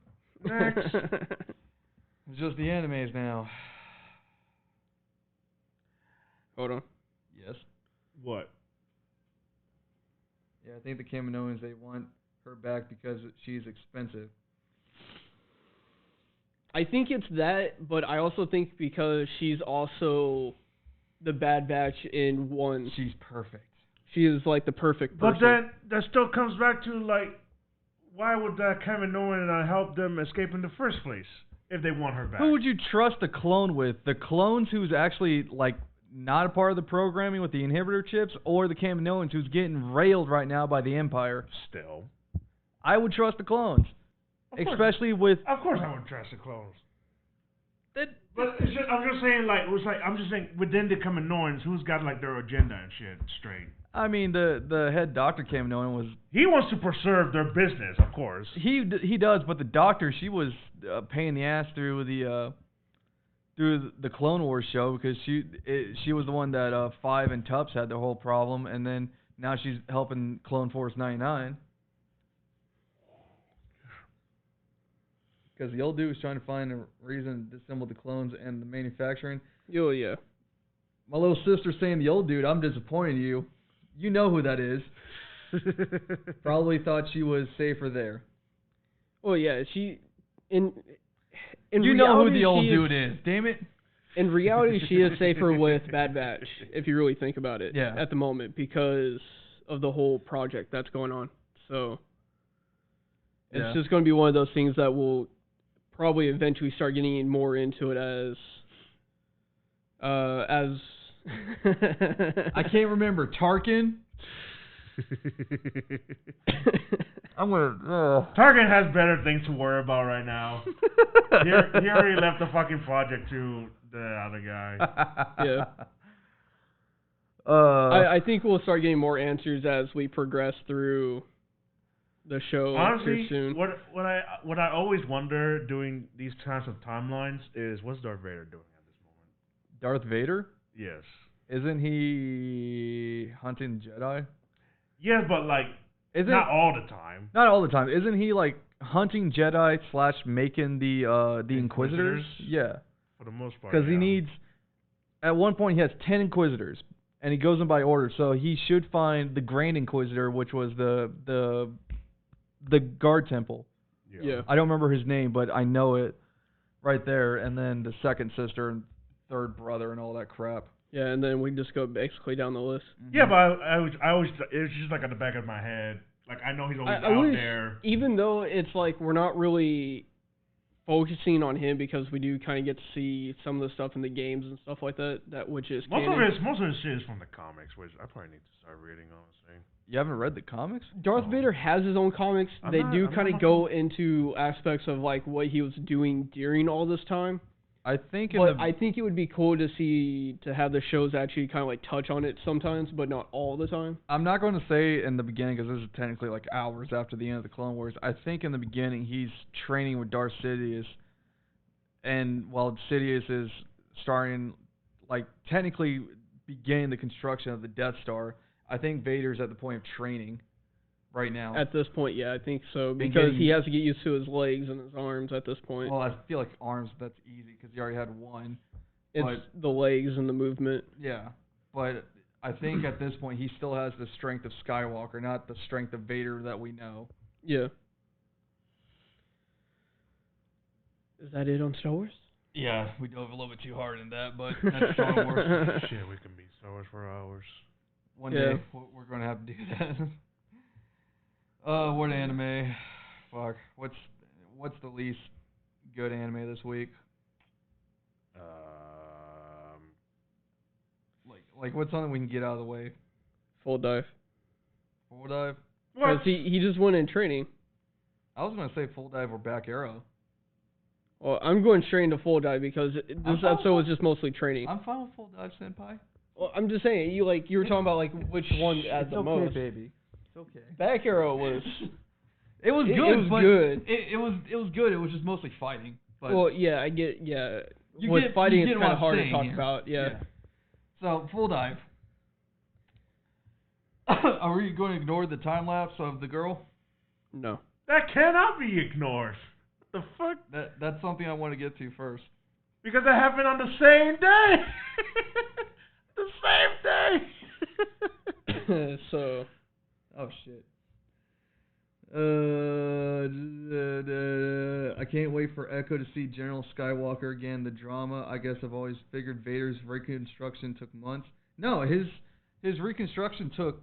Next. It's just the animes now. Hold on. Yes. What? Yeah, I think the Kaminoans, they want her back because she's expensive. I think it's that, but I also think because she's also the Bad Batch in one. She's perfect. She is like the perfect person. But then that still comes back to like, why would that Kaminoan help them escape in the first place if they want her back? Who would you trust a clone with? The clones who's actually like not a part of the programming with the inhibitor chips, or the Kaminoans who's getting railed right now by the Empire? Still, I would trust the clones, especially with. Of course, I would trust the clones. That, But it's just, I'm just saying, like, I'm just saying, within the Kaminoans, who's got like their agenda and shit straight. I mean, the head Doctor Kaminoan was. He wants to preserve their business, of course. He does, but the Doctor, she was a pain in the ass through the Clone Wars show because she was the one that Five and Tups had the whole problem, and then now she's helping Clone Force 99. Because the old dude was trying to find a reason to disassemble the clones and the manufacturing. Oh, yeah. My little sister's saying the old dude, I'm disappointed in you. You know who that is. Probably thought she was safer there. Well, yeah, she... In you know who reality, the old she dude is, damn it. In reality, she is safer with Bad Batch, if you really think about it, Yeah. at the moment, because of the whole project that's going on. So, it's just going to be one of those things that will probably eventually start getting more into it as I can't remember. Tarkin? I'm gonna. Tarkin has better things to worry about right now. he already left the fucking project to the other guy. Yeah. I think we'll start getting more answers as we progress through the show. Honestly, soon. what I always wonder doing these kinds of timelines is, what's Darth Vader doing at this moment? Darth Vader? Yes. Isn't he hunting Jedi? Yes, but like, not all the time. Not all the time. Isn't he like hunting Jedi / making the Inquisitors? Yeah. For the most part. Because he needs. At one point, he has 10 Inquisitors, and he goes in by order. So he should find the Grand Inquisitor, which was the guard temple. Yeah. I don't remember his name, but I know it right there. And then the second sister and third brother and all that crap. Yeah, and then we just go basically down the list. Yeah, but I always, it's just like at the back of my head. Like, I know he's always out there. Even though it's like we're not really focusing on him because we do kind of get to see some of the stuff in the games and stuff like that. That which is most canon. of his shit is from the comics, which I probably need to start reading. Honestly, You haven't read the comics? Darth Vader has his own comics. They do kind of go into aspects of like what he was doing during all this time. I think I think it would be cool to have the shows actually kind of like touch on it sometimes, but not all the time. I'm not going to say in the beginning because this is technically like hours after the end of the Clone Wars. I think in the beginning he's training with Darth Sidious, and while Sidious is starting, like technically beginning the construction of the Death Star, I think Vader's at the point of training right now. At this point, yeah, I think so, because he has to get used to his legs and his arms at this point. Well, I feel like arms, that's easy because he already had one. It's the legs and the movement. Yeah, but I think at this point he still has the strength of Skywalker, not the strength of Vader that we know. Yeah. Is that it on Star Wars? Yeah, we dove a little bit too hard in that, but that's Star Wars. Shit, we can be Star Wars for hours. One day we're going to have to do that. What anime? Fuck. What's the least good anime this week? Like what's something we can get out of the way? Full Dive. Full Dive? Because he just went in training. I was going to say Full Dive or Back Arrow. Well, I'm going straight into Full Dive because this episode was just mostly training. I'm fine with Full Dive, Senpai. Well, I'm just saying, you were talking about like which one at the most. It's okay, baby. It's okay. Back Arrow was. It was good. It was good. It was good. It was just mostly fighting. But well, yeah, I get. Yeah, with fighting, it's kind of hard to talk about. Yeah. So Full Dive. Are we going to ignore the time lapse of the girl? No. That cannot be ignored. What the fuck? That's something I want to get to first. Because it happened on the same day. The same day. So. Oh shit. I can't wait for Echo to see General Skywalker again. The drama. I guess I've always figured Vader's reconstruction took months. No, his reconstruction took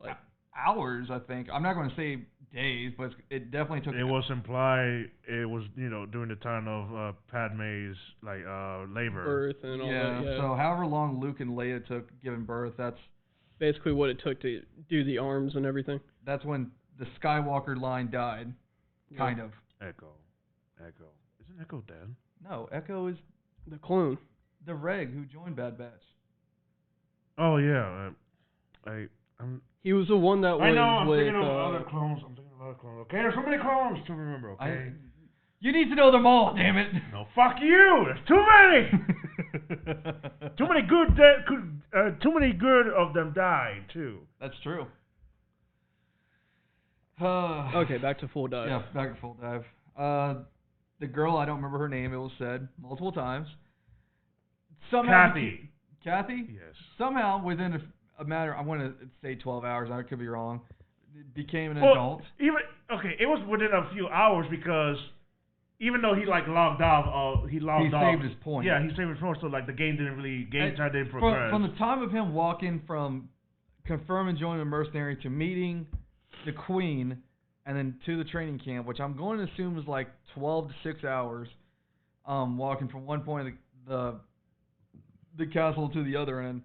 like hours. I think. I'm not going to say days, but it definitely took. It was implied. It was during the time of Padme's labor. Birth and all that. Yeah. So however long Luke and Leia took giving birth, that's basically what it took to do the arms and everything. That's when the Skywalker line died, kind of. Echo. Isn't Echo dead? No, Echo is the clone. The Reg who joined Bad Batch. Oh yeah, He was the one that was. I know. I'm with, thinking of other clones. Okay, there's so many clones to remember. Okay. You need to know them all, damn it. No, fuck you. There's too many. Too many good of them died too. That's true. Okay, back to Full Dive. Yeah, back to Full Dive. The girl, I don't remember her name. It was said multiple times. Somehow Kathy? Yes. Somehow, within a matter, I want to say 12 hours. I could be wrong. Became an adult. It was within a few hours because even though he logged off, he saved his point. Yeah, he saved his point. So the game time didn't progress. From the time of him walking from confirming joining the mercenary to meeting the Queen, and then to the training camp, which I'm going to assume is like 12 to 6 hours, walking from one point of the castle to the other end,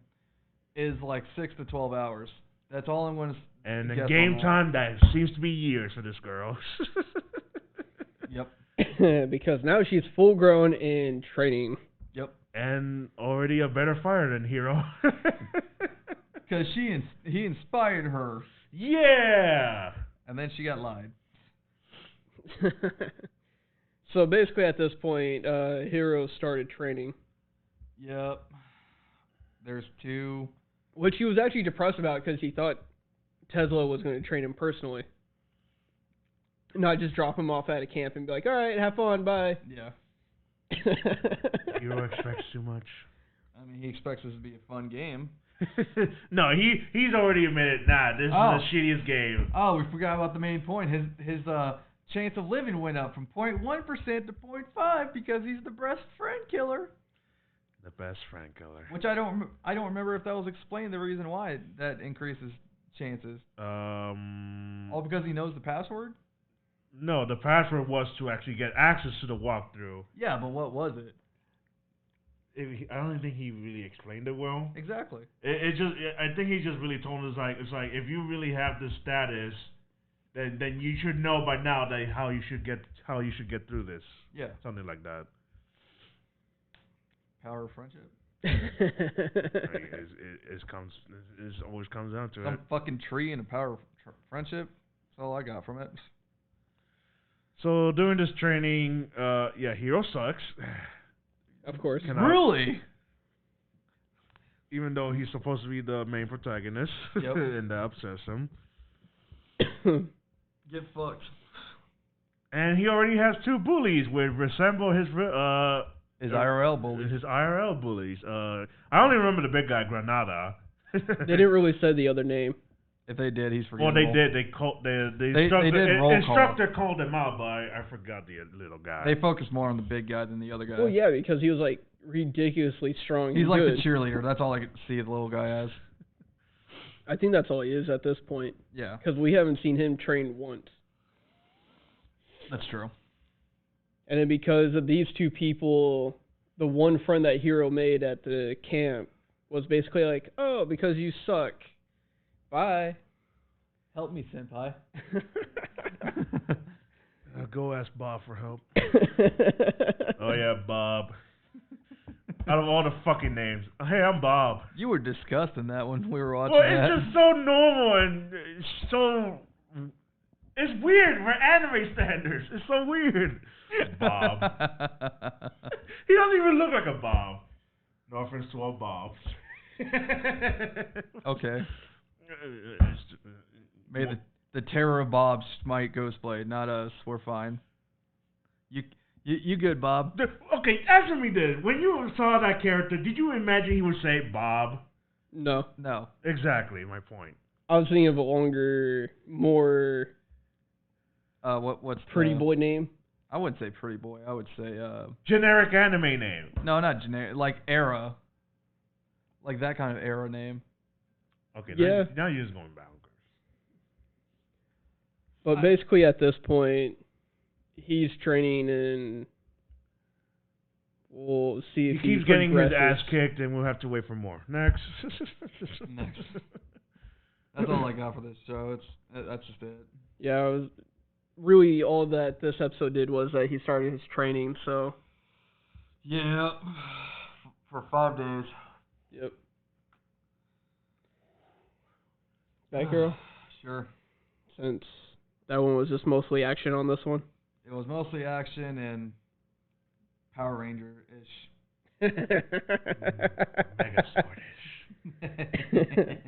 is like 6 to 12 hours. That's all I'm going to. And in game time, that seems to be years for this girl. Yep. Because now she's full grown in training. Yep. And already a better fighter than Hero. Because he inspired her. Yeah. And then she got lied. So basically at this point, Hero started training. Yep. There's two. Which he was actually depressed about because he thought Tesla was going to train him personally. Not just drop him off at a camp and be like, all right, have fun, bye. Yeah. Hero expects too much. I mean, he expects this to be a fun game. No, he's already admitted, this is the shittiest game. Oh, we forgot about the main point. His chance of living went up from 0.1% to 0.5 because he's the best friend killer. The best friend killer. Which I don't remember if that was explained, the reason why that increases chances. All because he knows the password? No, the password was to actually get access to the walkthrough. Yeah, but what was it? I don't think he really explained it well. Exactly. I think he just really told us it's like if you really have this status, then you should know by now that how you should get through this. Yeah. Something like that. Power of friendship. It always comes down to Some it. fucking tree and a power of friendship. That's all I got from it. So during this training, Hero sucks. Of course. Really? Even though he's supposed to be the main protagonist, Yep. and that upsets him. Get fucked. And he already has 2 bullies which resemble his IRL bullies. His IRL bullies. I only remember the big guy, Granada. They didn't really say the other name. If they did, he's Well, forgettable. they did. The instructor called him out, but I forgot the little guy. They focus more on the big guy than the other guy. Well, yeah, because he was like ridiculously strong. He's and like good. the cheerleader. That's all I could see the little guy as. I think that's all he is at this point. Yeah. Because we haven't seen him train once. That's true. And then because of these 2 people, the one friend that Hero made at the camp was basically like, oh, because you suck. Bye. Help me, senpai. Go ask Bob for help. Oh, yeah, Bob. Out of all the fucking names. Hey, I'm Bob. You were disgusting that when we were watching Well, that. it's just so normal and so... It's weird for anime standards. It's so weird. Bob. He doesn't even look like a Bob. No offense to all Bobs. Okay. May the terror of Bob smite Ghostblade, not us. We're fine. You good, Bob? Okay, answer me this. When you saw that character, did you imagine he would say Bob? No. No. Exactly, my point. I was thinking of a longer, more What's pretty boy name. I wouldn't say pretty boy. I would say Generic anime name. no, not generic. Like era. Like that kind of era name. Okay, Yeah. now you're just going backwards. But basically at this point, he's training and we'll see if He keeps getting his ass kicked and we'll have to wait for more. Next. Next. That's all I got for this show. That's just it. Yeah, it was really all that this episode did was that he started his training, so. Yeah. For 5 days. Yep. Batgirl? Sure. Since that one was just mostly action on this one. It was mostly action and Power Ranger-ish. Megazord-ish.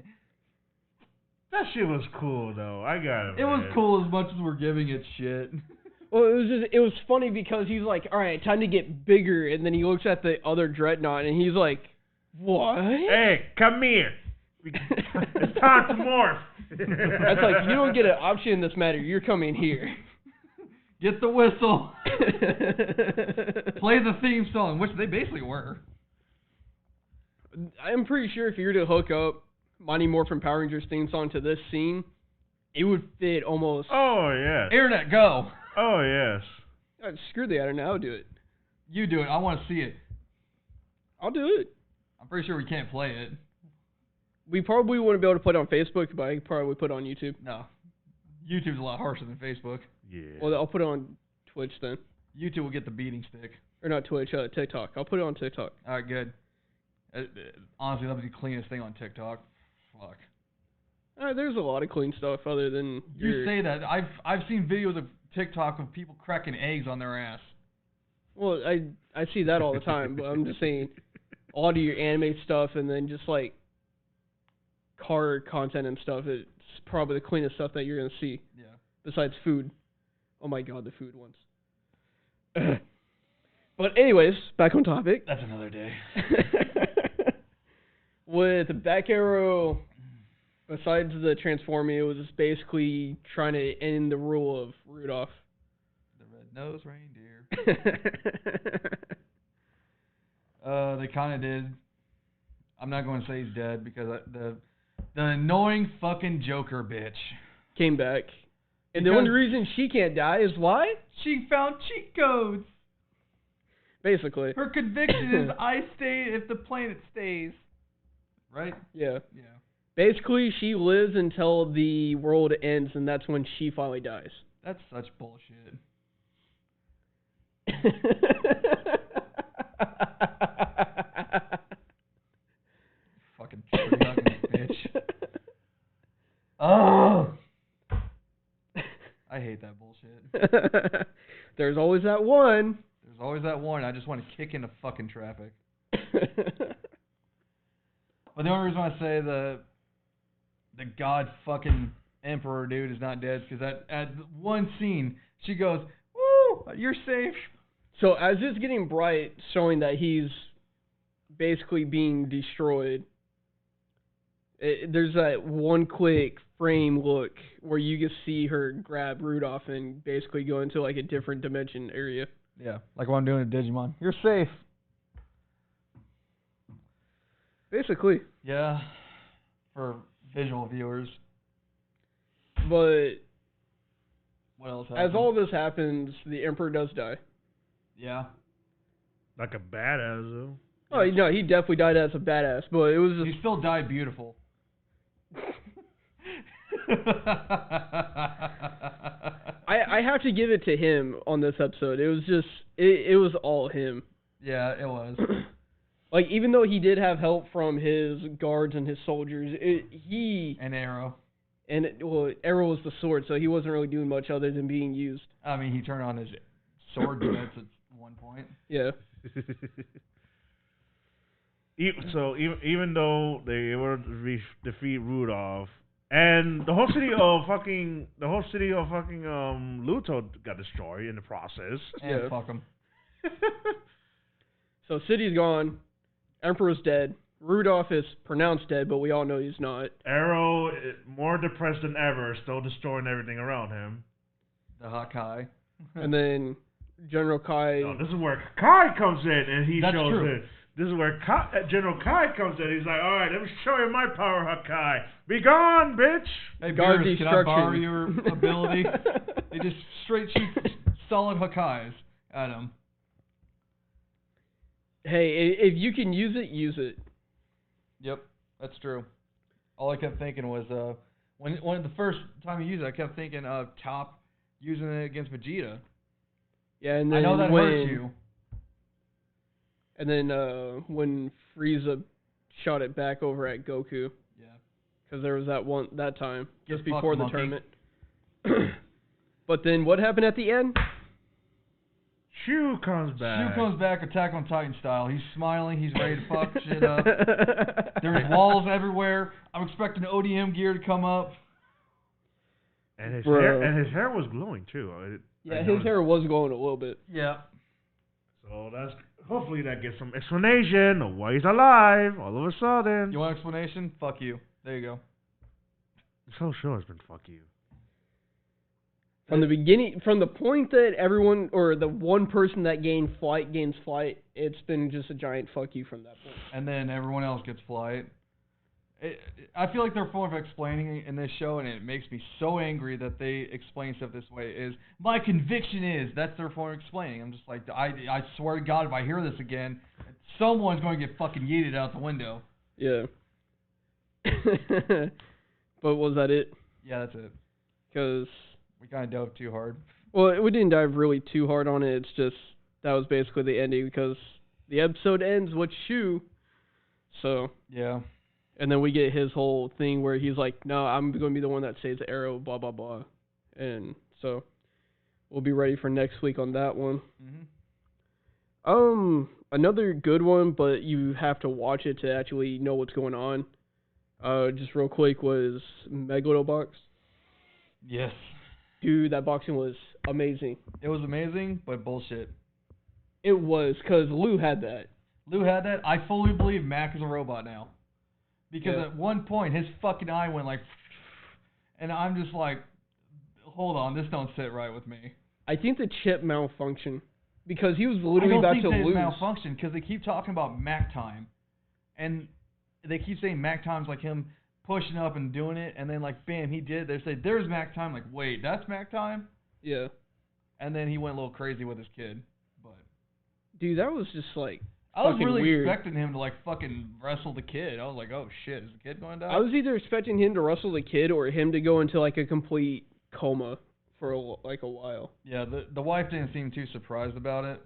That shit was cool, though. I got it. It was cool as much as we're giving it shit. Well, it was funny because he's like, all right, time to get bigger, and then he looks at the other Dreadnought, and he's like, what? Hey, come here. It's time to morph. That's like, you don't get an option in this matter. You're coming here. Get the whistle. Play the theme song, which they basically were. I'm pretty sure if you were to hook up Mighty Morphin Power Rangers theme song to this scene, it would fit almost. Oh, yes. Internet, go. Oh, yes. Screw the internet. I'll do it. You do it. I want to see it. I'll do it. I'm pretty sure we can't play it. We probably wouldn't be able to put it on Facebook, but I could probably put it on YouTube. No. YouTube's a lot harsher than Facebook. Yeah. Well, I'll put it on Twitch then. YouTube will get the beating stick. Or not Twitch, TikTok. I'll put it on TikTok. All right, good. Honestly, that was the cleanest thing on TikTok. Fuck. There's a lot of clean stuff other than You say that. I've seen videos of TikTok of people cracking eggs on their ass. Well, I see that all the time, but I'm just saying a lot of your anime stuff and then just like car content and stuff, it's probably the cleanest stuff that you're going to see. Yeah. Besides food. Oh my god, the food ones. But anyways, back on topic. That's another day. With Batgirl, besides the transforming, it was just basically trying to end the rule of Rudolph. The red-nosed reindeer. They kind of did. I'm not going to say he's dead because the annoying fucking Joker bitch Came back. And the only reason she can't die is why? She found cheat codes. Basically. Her conviction is I stay if the planet stays. Right? Yeah. Yeah. Basically, she lives until the world ends, and that's when she finally dies. That's such bullshit. Fucking tree-hugging bitch. Oh! I hate that bullshit. There's always that one. There's always that one. I just want to kick into fucking traffic. But the only reason I say the god fucking emperor dude is not dead is because at one scene she goes, "Woo, you're safe." So as it's getting bright, showing that he's basically being destroyed, there's that one quick frame look where you can see her grab Rudolph and basically go into like a different dimension area. Yeah, like what I'm doing at Digimon. You're safe. Basically. Yeah, for visual viewers. But what else happens? as all this happens, the Emperor does die. Yeah. Like a badass, though. Oh, no, he definitely died as a badass, but it was just... He still died beautiful. I have to give it to him on this episode. It was just... It was all him. Yeah, it was. Like, even though he did have help from his guards and his soldiers, he... And Arrow. And, well, Arrow was the sword, so he wasn't really doing much other than being used. I mean, he turned on his sword defense at one point. Yeah. So even though they were to defeat Rudolph, and the whole city of fucking Luto got destroyed in the process. And Yeah. fuck him. So city's gone. Emperor's dead. Rudolph is pronounced dead, but we all know he's not. Arrow, more depressed than ever, still destroying everything around him. The Hakai. And then General Kai... No, this is where Kai comes in, and he That's shows true. it. This is where General Kai comes in. He's like, all right, let me show you my power, Hakai. Be gone, bitch. Hey, God Beerus, can I borrow destruction. your ability? They just straight shoot solid Hakais at him. Hey, if you can use it, use it. Yep, that's true. All I kept thinking was, when the first time you used it, I kept thinking of Top using it against Vegeta. Yeah, and then I know that hurts you. And then when Frieza shot it back over at Goku, Yeah. because there was that time Get just before fucked, the monkey. tournament. But then what happened at the end? Shu comes back. Shu comes back Attack on Titan style. He's smiling. He's ready to fuck shit up. There's walls everywhere. I'm expecting ODM gear to come up. And his Bro. hair was glowing too. Yeah, his hair was glowing a little bit. Yeah. So hopefully that gets some explanation of why he's alive all of a sudden. You want an explanation? Fuck you. There you go. This whole show has been fuck you. From the beginning, from the point that everyone, or the one person that gains flight, it's been just a giant fuck you from that point. And then everyone else gets flight. I feel like their form of explaining in this show, and it makes me so angry that they explain stuff this way, is my conviction is that's their form of explaining. I'm just like, I swear to God, if I hear this again, someone's going to get fucking yeeted out the window. Yeah. But was that it? Yeah, that's it. Because, We kind of dove too hard. well, we didn't dive really too hard on it. It's just, that was basically the ending, because the episode ends with Shu. So, Yeah. and then we get his whole thing where he's like, no, I'm going to be the one that saves Arrow, blah, blah, blah. And so, we'll be ready for next week on that one. Mm-hmm. Another good one, but you have to watch it to actually know what's going on. Just real quick, was Megalobox. Yes. Dude, that boxing was amazing. It was amazing, but bullshit. It was, because Lou had that. Lou had that. I fully believe Mac is a robot now. Because Yeah. at one point, his fucking eye went like... And I'm just like, hold on, this don't sit right with me. I think the chip malfunctioned, because he was I literally don't about think to they lose. malfunctioned, because they keep talking about Mac time. And they keep saying Mac time's like him pushing up and doing it, and then like bam, he did. They say there's Mac time. Like wait, that's Mac time. Yeah. And then he went a little crazy with his kid. But Dude, that was just like I was fucking really weird. expecting him to like fucking wrestle the kid. I was like, oh shit, is the kid going to die? I was either expecting him to wrestle the kid or him to go into like a complete coma for a while. Yeah, the wife didn't seem too surprised about it.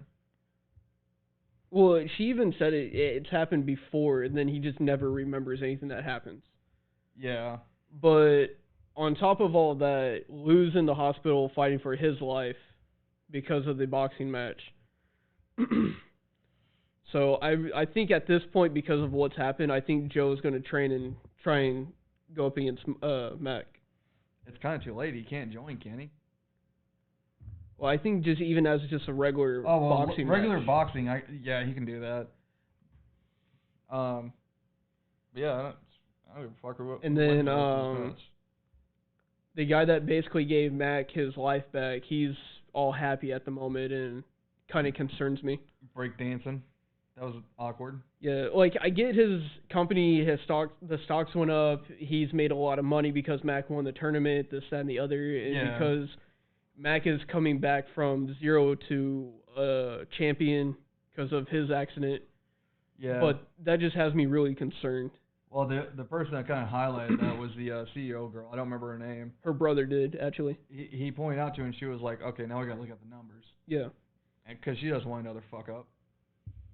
Well, she even said it's happened before, and then he just never remembers anything that happens. Yeah. But on top of all that, Lou's in the hospital fighting for his life because of the boxing match. So I think at this point, because of what's happened, I think Joe's going to train and try and go up against Mac. It's kind of too late. He can't join, can he? Well, I think just even as just a regular boxing regular match. boxing, yeah, he can do that. But yeah, I don't give a fuck what. And then the guy that basically gave Mac his life back, he's all happy at the moment and kind of concerns me. Break dancing, that was awkward. Yeah, like I get his company, the stocks went up. He's made a lot of money because Mac won the tournament, this, that, and the other, and because Mac is coming back from 0 to champion because of his accident. Yeah. But that just has me really concerned. Well, the person that kind of highlighted that was the CEO girl. I don't remember her name. Her brother did, actually. He pointed out to her, and she was like, okay, now we got to look at the numbers. Yeah. Because she doesn't want another fuck up.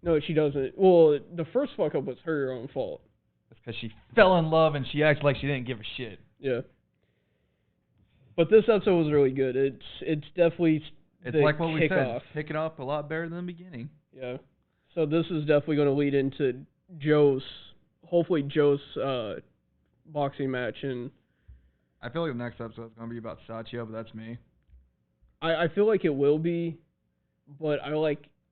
No, she doesn't. Well, the first fuck up was her own fault. It's because she fell in love, and she acted like she didn't give a shit. Yeah. But this episode was really good. It's definitely it's like what we said, picking up a lot better than the beginning. Yeah. So this is definitely going to lead into hopefully Joe's boxing match, and I feel like the next episode is going to be about Sachio, but that's me. I feel like it will be, but I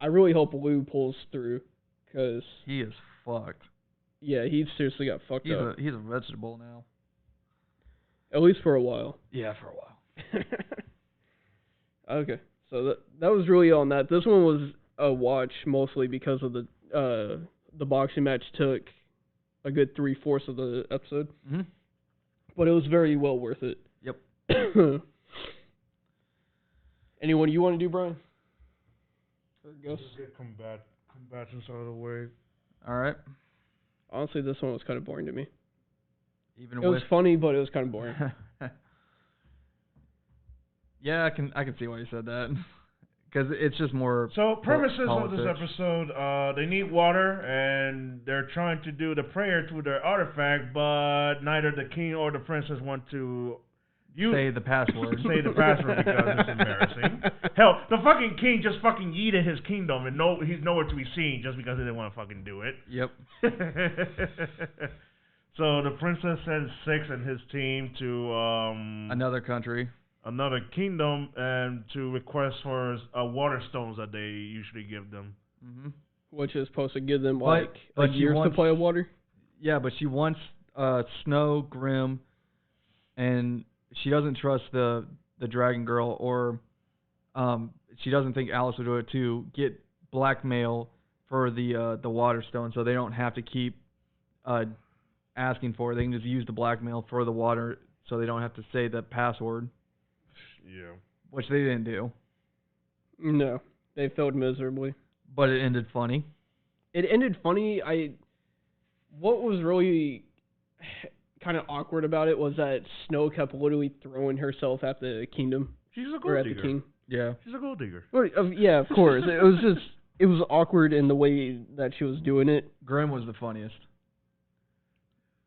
really hope Lou pulls through, because he is fucked. Yeah, he seriously got fucked up. He's a vegetable now. At least for a while. Yeah, for a while. Okay, so that was really on that. This one was a watch mostly because of the boxing match took a good 3/4 of the episode. Mm-hmm. But it was very well worth it. Yep. Anyone you want to do, Brian? Just get combatants out of the way. All right. Honestly, this one was kind of boring to me. It was funny, but it was kind of boring. Yeah, I can see why you said that. Because it's just more. So premises politics. of this episode, they need water and they're trying to do the prayer to their artifact, but neither the king or the princess want to say the password. Say the password because it's embarrassing. Hell, the fucking king just fucking yeeted his kingdom and he's nowhere to be seen just because he didn't want to fucking do it. Yep. So the princess sends Six and his team to another country. Another kingdom, and to request for water stones that they usually give them. Mm-hmm. Which is supposed to give them but a year's supply of water? Yeah, but she wants Snow, Grim, and she doesn't trust the dragon girl, or she doesn't think Alice would do it, to get blackmail for the water stone, so they don't have to keep asking for it. They can just use the blackmail for the water, so they don't have to say the password. Yeah. Which they didn't do. No, they failed miserably. But it ended funny. It ended funny. What was really kind of awkward about it was that Snow kept literally throwing herself at the kingdom. She's a or gold at digger. The king. Yeah. She's a gold digger. Yeah, of course. It was awkward in the way that she was doing it. Grim was the funniest.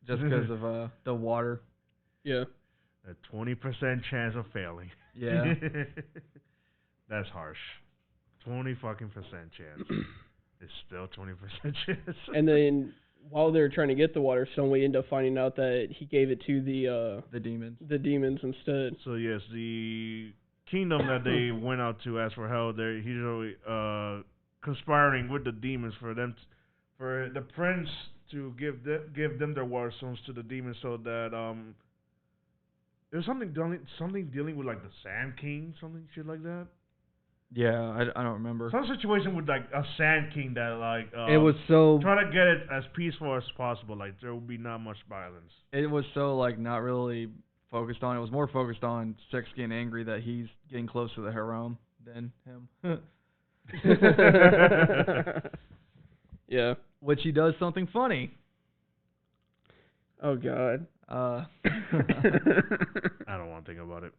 Just because of the water. Yeah. A 20% chance of failing. Yeah. That's harsh. 20 fucking % chance. It's still 20% chance. And then while they were trying to get the water stone, we end up finding out that he gave it to the demons. The demons instead. So yes, the kingdom that they went out to ask for help, they're usually conspiring with the demons for the prince to give them their water stones to the demons, so that there's something dealing with like the Sand King, something shit like that. Yeah, I don't remember. Some situation with like a Sand King that like It was so try to get it as peaceful as possible. Like there will be not much violence. it was so like not really focused on. It was more focused on Six getting angry that he's getting close to the harem than him. Yeah. Which he does something funny. Oh God. I don't want to think about it.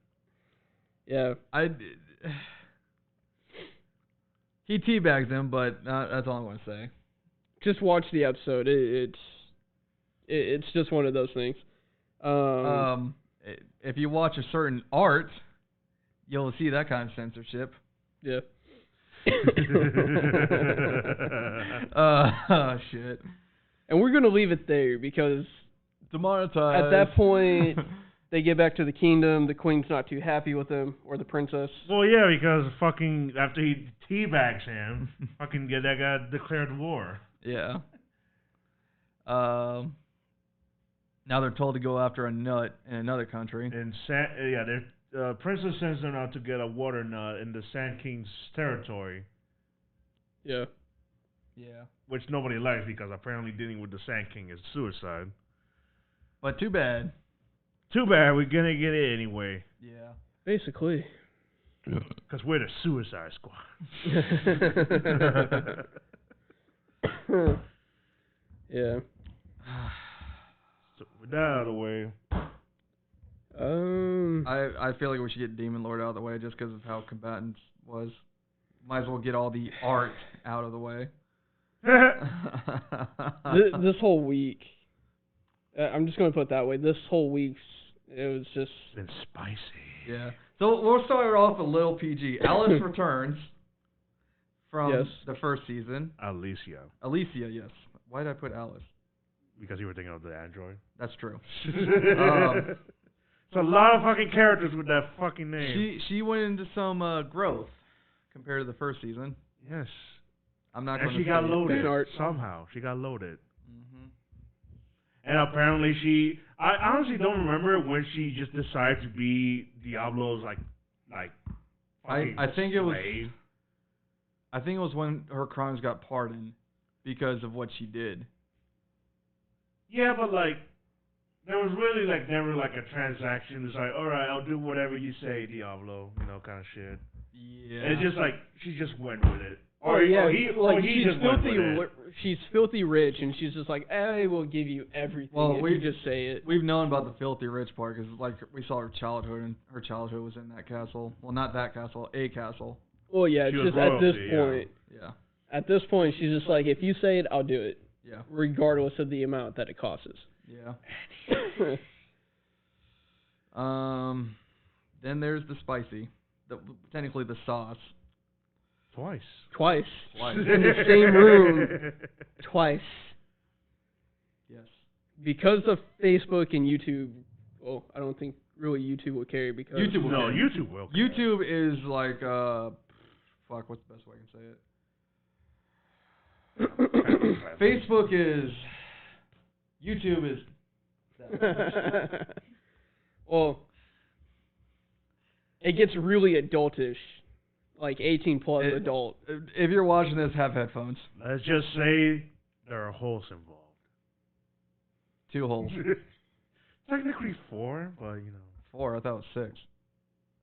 Yeah. He teabags him, but that's all I'm going to say. Just watch the episode. It's just one of those things. If you watch a certain art, you'll see that kind of censorship. Yeah. Shit. And we're gonna leave it there because Demonetized. at that point they get back to the kingdom. The queen's not too happy with him, or the princess. Well, yeah, because fucking after he teabags him, fucking that guy declared war. Yeah. Now they're told to go after a nut in another country. And princess sends them out to get a water nut in the Sand King's territory. Yeah. Yeah. Which nobody likes because apparently dealing with the Sand King is suicide. But too bad. Too bad, we're gonna get it anyway. Yeah. Basically. Because we're the Suicide Squad. Yeah. So with that out of the way. I feel like we should get Demon Lord out of the way just because of how combatant was. Might as well get all the art out of the way. This whole week, I'm just going to put it that way. This whole week's, it was just Been spicy. Yeah. So we'll start off a little PG. Alice returns from the first season. Alicia. Alicia, yes. Why did I put Alice? Because you were thinking of the android. That's true. It's a lot of fucking characters with that fucking name. She went into some growth compared to the first season. Yes. I'm not going to. And she got loaded Smart. somehow. She got loaded. Mm-hmm. And apparently I honestly don't remember when she just decided to be Diablo's like I think it was. slave. I think it was when her crimes got pardoned because of what she did. Yeah, but like there was really like never like a transaction. It's like, all right, I'll do whatever you say, Diablo, kind of shit. Yeah. And it's just like she just went with it. She's filthy rich, and she's just like, I will give you everything if you just say it. We've known about the filthy rich part because, like, we saw her childhood, and her childhood was in that castle. Well, not that castle, a castle. Well, yeah, She just was at this royalty, point. Yeah. At this point, she's just like, if you say it, I'll do it, Yeah. regardless of the amount that it costs. Yeah. Then there's the spicy, technically the sauce. Twice. Twice. In the same room. Twice. Yes. Because of Facebook and YouTube. Well, I don't think really YouTube will carry because YouTube will carry. YouTube will. YouTube is like fuck. What's the best way I can say it? Facebook is. YouTube is. Well, it gets really adultish. Like 18 plus adult. If you're watching this, have headphones. Let's just say there are holes involved. 2 holes. Technically 4, but 4. I thought it was 6.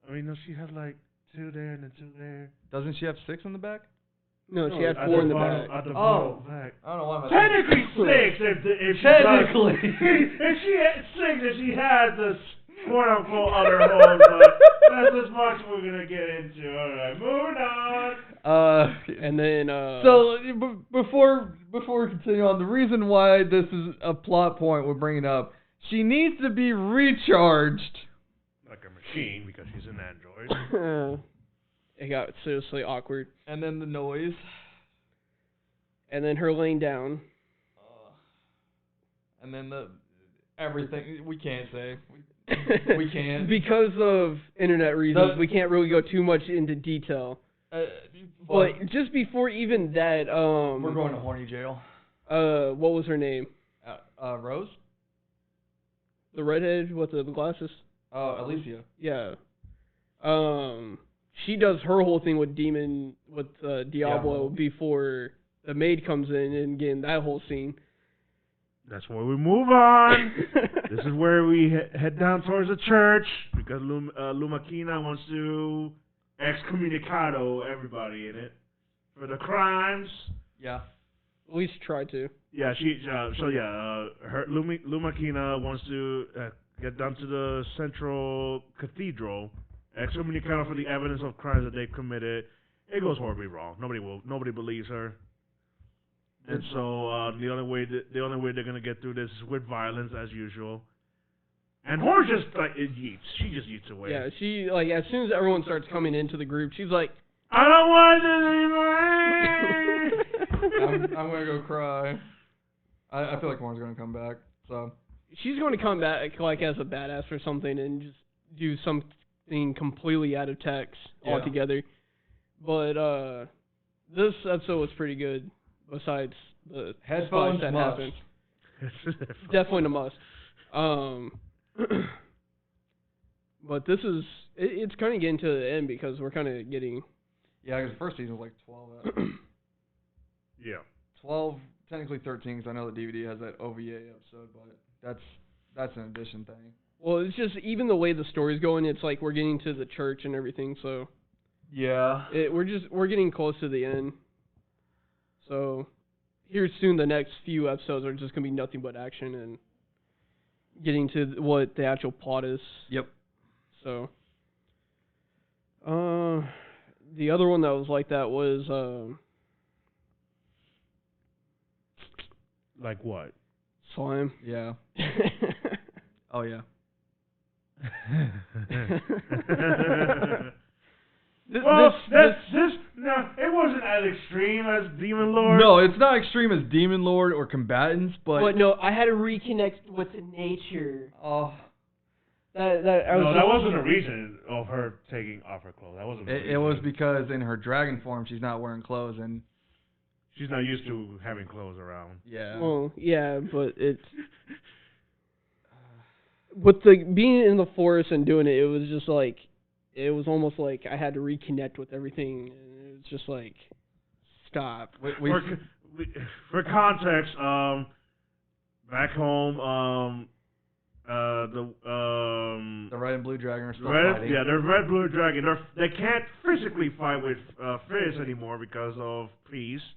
I mean, no, she had like 2 there and then 2 there. Doesn't she have 6 in the back? No, she had 4 in the back. At the bottom back. I don't know why. Technically 6. If Technically. If she had 6, if she had the quote unquote other holes, but that's as much we're gonna get into. All right, moving on. And then So before we continue on, the reason why this is a plot point we're bringing up, she needs to be recharged. Like a machine because she's an android. it got seriously awkward. And then the noise. And then her laying down. And then the everything we can't say. We can't. Because of internet reasons, we can't really go too much into detail. But just before even that, we're going to horny jail. What was her name? Rose? The redhead with the glasses? Alicia. Yeah. she does her whole thing with Diablo before the maid comes in and getting that whole scene. That's where we move on. This is where we head down towards the church because Lumakina wants to excommunicado everybody in it for the crimes. Yeah. At least try to. Yeah, Lumakina wants to get down to the central cathedral, excommunicado for the evidence of crimes that they've committed. It goes horribly wrong. Nobody believes her. And so the only way they're gonna get through this is with violence as usual. And Horror just she just yeets away. Yeah, she as soon as everyone starts coming into the group, she's like, I don't want this anymore. I'm gonna go cry. I feel like Horn's gonna come back. So she's going to come back as a badass or something and just do something completely out of text altogether. But this episode was pretty good. Besides the headphones that must. happened. Definitely a must. But this is it's kind of getting to the end because we're kind of getting. Yeah, because the first season was like 12. Yeah. 12, technically 13, because I know the DVD has that OVA episode, but that's an addition thing. Well, it's just even the way the story's going, it's like we're getting to the church and everything, so. Yeah. We're getting close to the end. So, here soon, the next few episodes are just going to be nothing but action and getting to what the actual plot is. Yep. So, the other one that was like that was, like what? Slime. Yeah. Oh, yeah. This, no, it wasn't as extreme as Demon Lord. No, it's not extreme as Demon Lord or Combatants, but no, I had to reconnect with nature. Oh, that wasn't a reason of her taking off her clothes. That wasn't. It was because in her dragon form, she's not wearing clothes, and she's not used to having clothes around. Yeah. Well, yeah, but it's with the being in the forest and doing it. It was just like. It was almost like I had to reconnect with everything, and it was just like, stop. For context, back home, the red and blue dragon are still fighting. Yeah, the red blue dragon. They can't physically fight with Fizz anymore because of peace,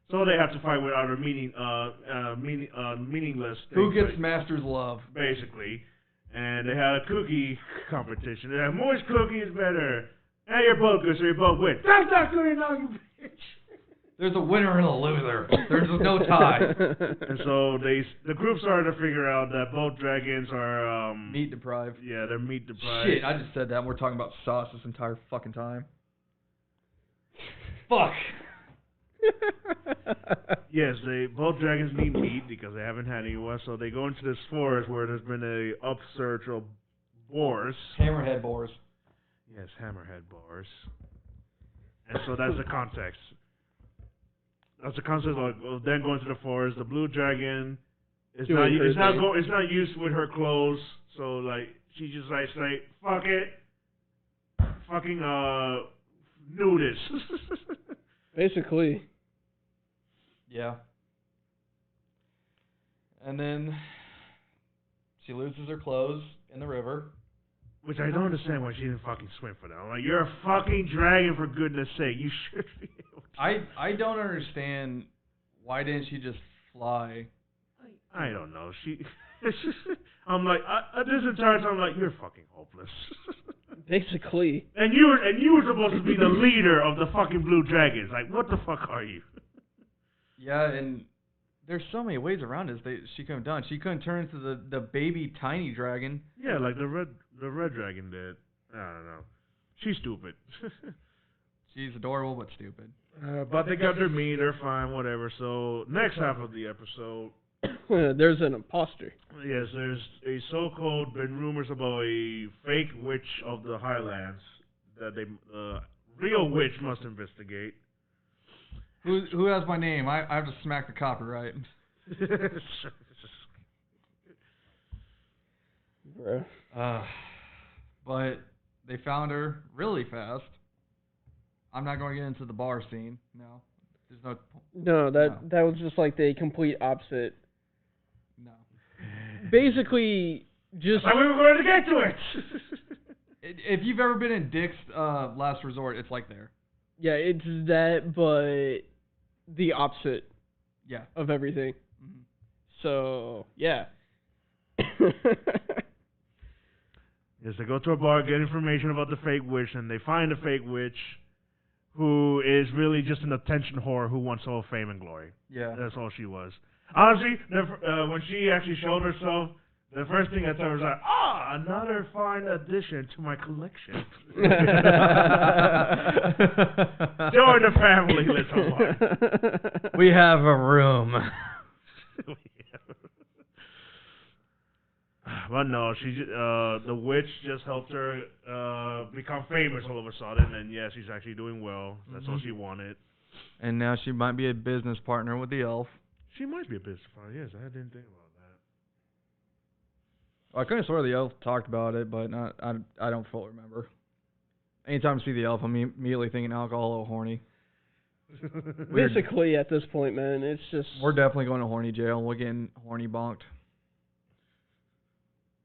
so they have to fight with other meaningless. Who gets Master's love? Basically. And they had a cookie competition. They had Moist cookie is better. And you're both good, so you both win. That's not good enough, you bitch. There's a winner and a loser. There's no tie. And so the group started to figure out that both dragons are meat deprived. Yeah, they're meat deprived. Shit, I just said that. And we're talking about sauce this entire fucking time. Fuck. Yes, both dragons need meat because they haven't had any one, so they go into this forest where there's been a upsurge of boars. Hammerhead boars. Yes, hammerhead boars. And so that's the context. That's the concept of them going to the forest. The blue dragon is not used with her clothes, so like she just like fuck it, fucking nudist. Basically. Yeah. And then she loses her clothes in the river. Which I don't understand why she didn't fucking swim for that. I'm like, you're a fucking dragon, for goodness sake. You should be able to. I don't understand why didn't she just fly? I don't know. I'm like, this entire time I'm like, you're fucking hopeless. Basically. And you were supposed to be the leader of the fucking blue dragons. Like, what the fuck are you? Yeah, and there's so many ways around this. She couldn't have done. She couldn't turn into the baby tiny dragon. Yeah, like the red dragon did. I don't know. She's stupid. She's adorable but stupid. But they got their meat. They're fine. Whatever. So next half of the episode. There's an imposter. Yes, there's a so-called been rumors about a fake witch of the Highlands that real witch must investigate. Who has my name? I have to smack the copyright. Bruh. But they found her really fast. I'm not going to get into the bar scene. No. There's no. No, that was just like the complete opposite. No. Basically, just. That's how we were going to get to it. If you've ever been in Dick's Last Resort, it's like there. Yeah, it's that, but the opposite. Yeah. Of everything. Mm-hmm. So yeah. Is they go to a bar, get information about the fake witch, and they find the fake witch, who is really just an attention whore who wants all fame and glory. Yeah. That's all she was. Honestly, when she actually showed herself, the first thing I thought was like, another fine addition to my collection. Join the family, little one. We have a room. But no, the witch just helped her become famous all of a sudden, and yeah, she's actually doing well. That's all she wanted. And now she might be a business partner with the elf. She might be a business partner. Yes, I didn't think about that. I kind of swear the elf talked about it, but I don't fully remember. Anytime I see the elf, I'm immediately thinking alcohol or horny. Basically, at this point, man, it's just... We're definitely going to horny jail. We're getting horny bonked.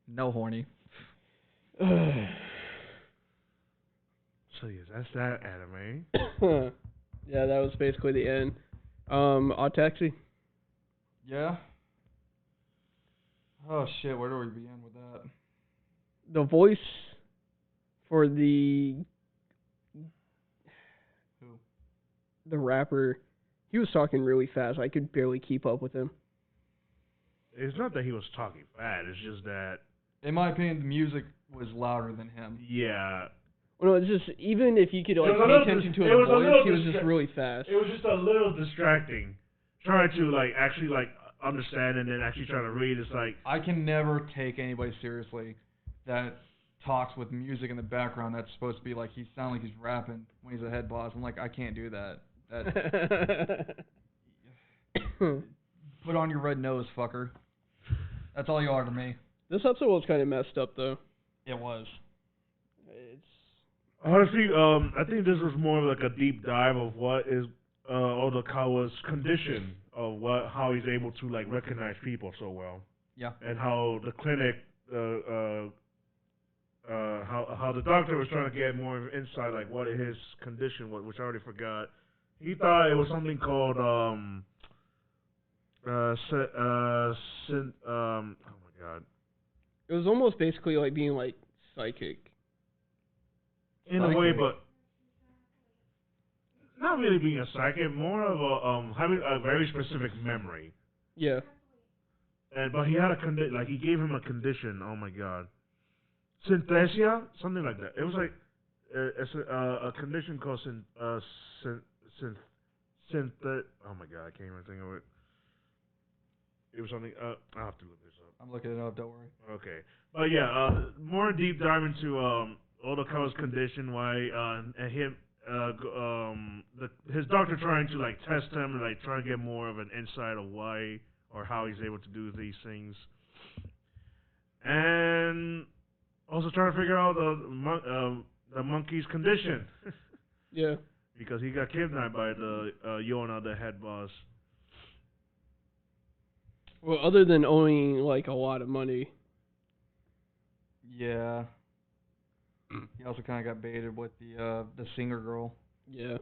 No horny. So yes, that's that anime. Yeah, that was basically the end. Odd Taxi. Yeah. Oh shit, where do we begin with that? The voice for the rapper, he was talking really fast. I could barely keep up with him. It's not that he was talking bad. It's just that, in my opinion, the music was louder than him. yeah. Well, no, it's just, even if you could like pay attention to his voice, he was just really fast. It was just a little distracting. Trying to actually understand and then actually trying to read. It's like, I can never take anybody seriously that talks with music in the background that's supposed to be like he sound like he's rapping when he's a head boss. I'm like, I can't do that. Put on your red nose, fucker. That's all you are to me. This episode was kind of messed up, though. It was. Honestly, I think this was more of like a deep dive of what is Odokawa's condition of how he's able to like recognize people so well. Yeah. And how the clinic, how the doctor was trying to get more insight, like what his condition was, which I already forgot. He thought it was something called oh my god. It was almost basically like being like psychic. In a way, but not really being a psychic, more of a having a very specific memory. Yeah. But he had a he gave him a condition. Oh my god, synthesia, something like that. It was like a condition called oh my god, I can't even think of it. It was something. I'll have to look this up. I'm looking it up. Don't worry. Okay, but yeah, more deep dive into Odokawa's condition, why and him. His doctor trying to like test him and like try to get more of an insight of why or how he's able to do these things, and also trying to figure out the monkey's condition. Yeah. Because he got kidnapped by the Yona, the head boss. Well, other than owing like a lot of money. Yeah. He also kind of got baited with the singer girl. Yeah.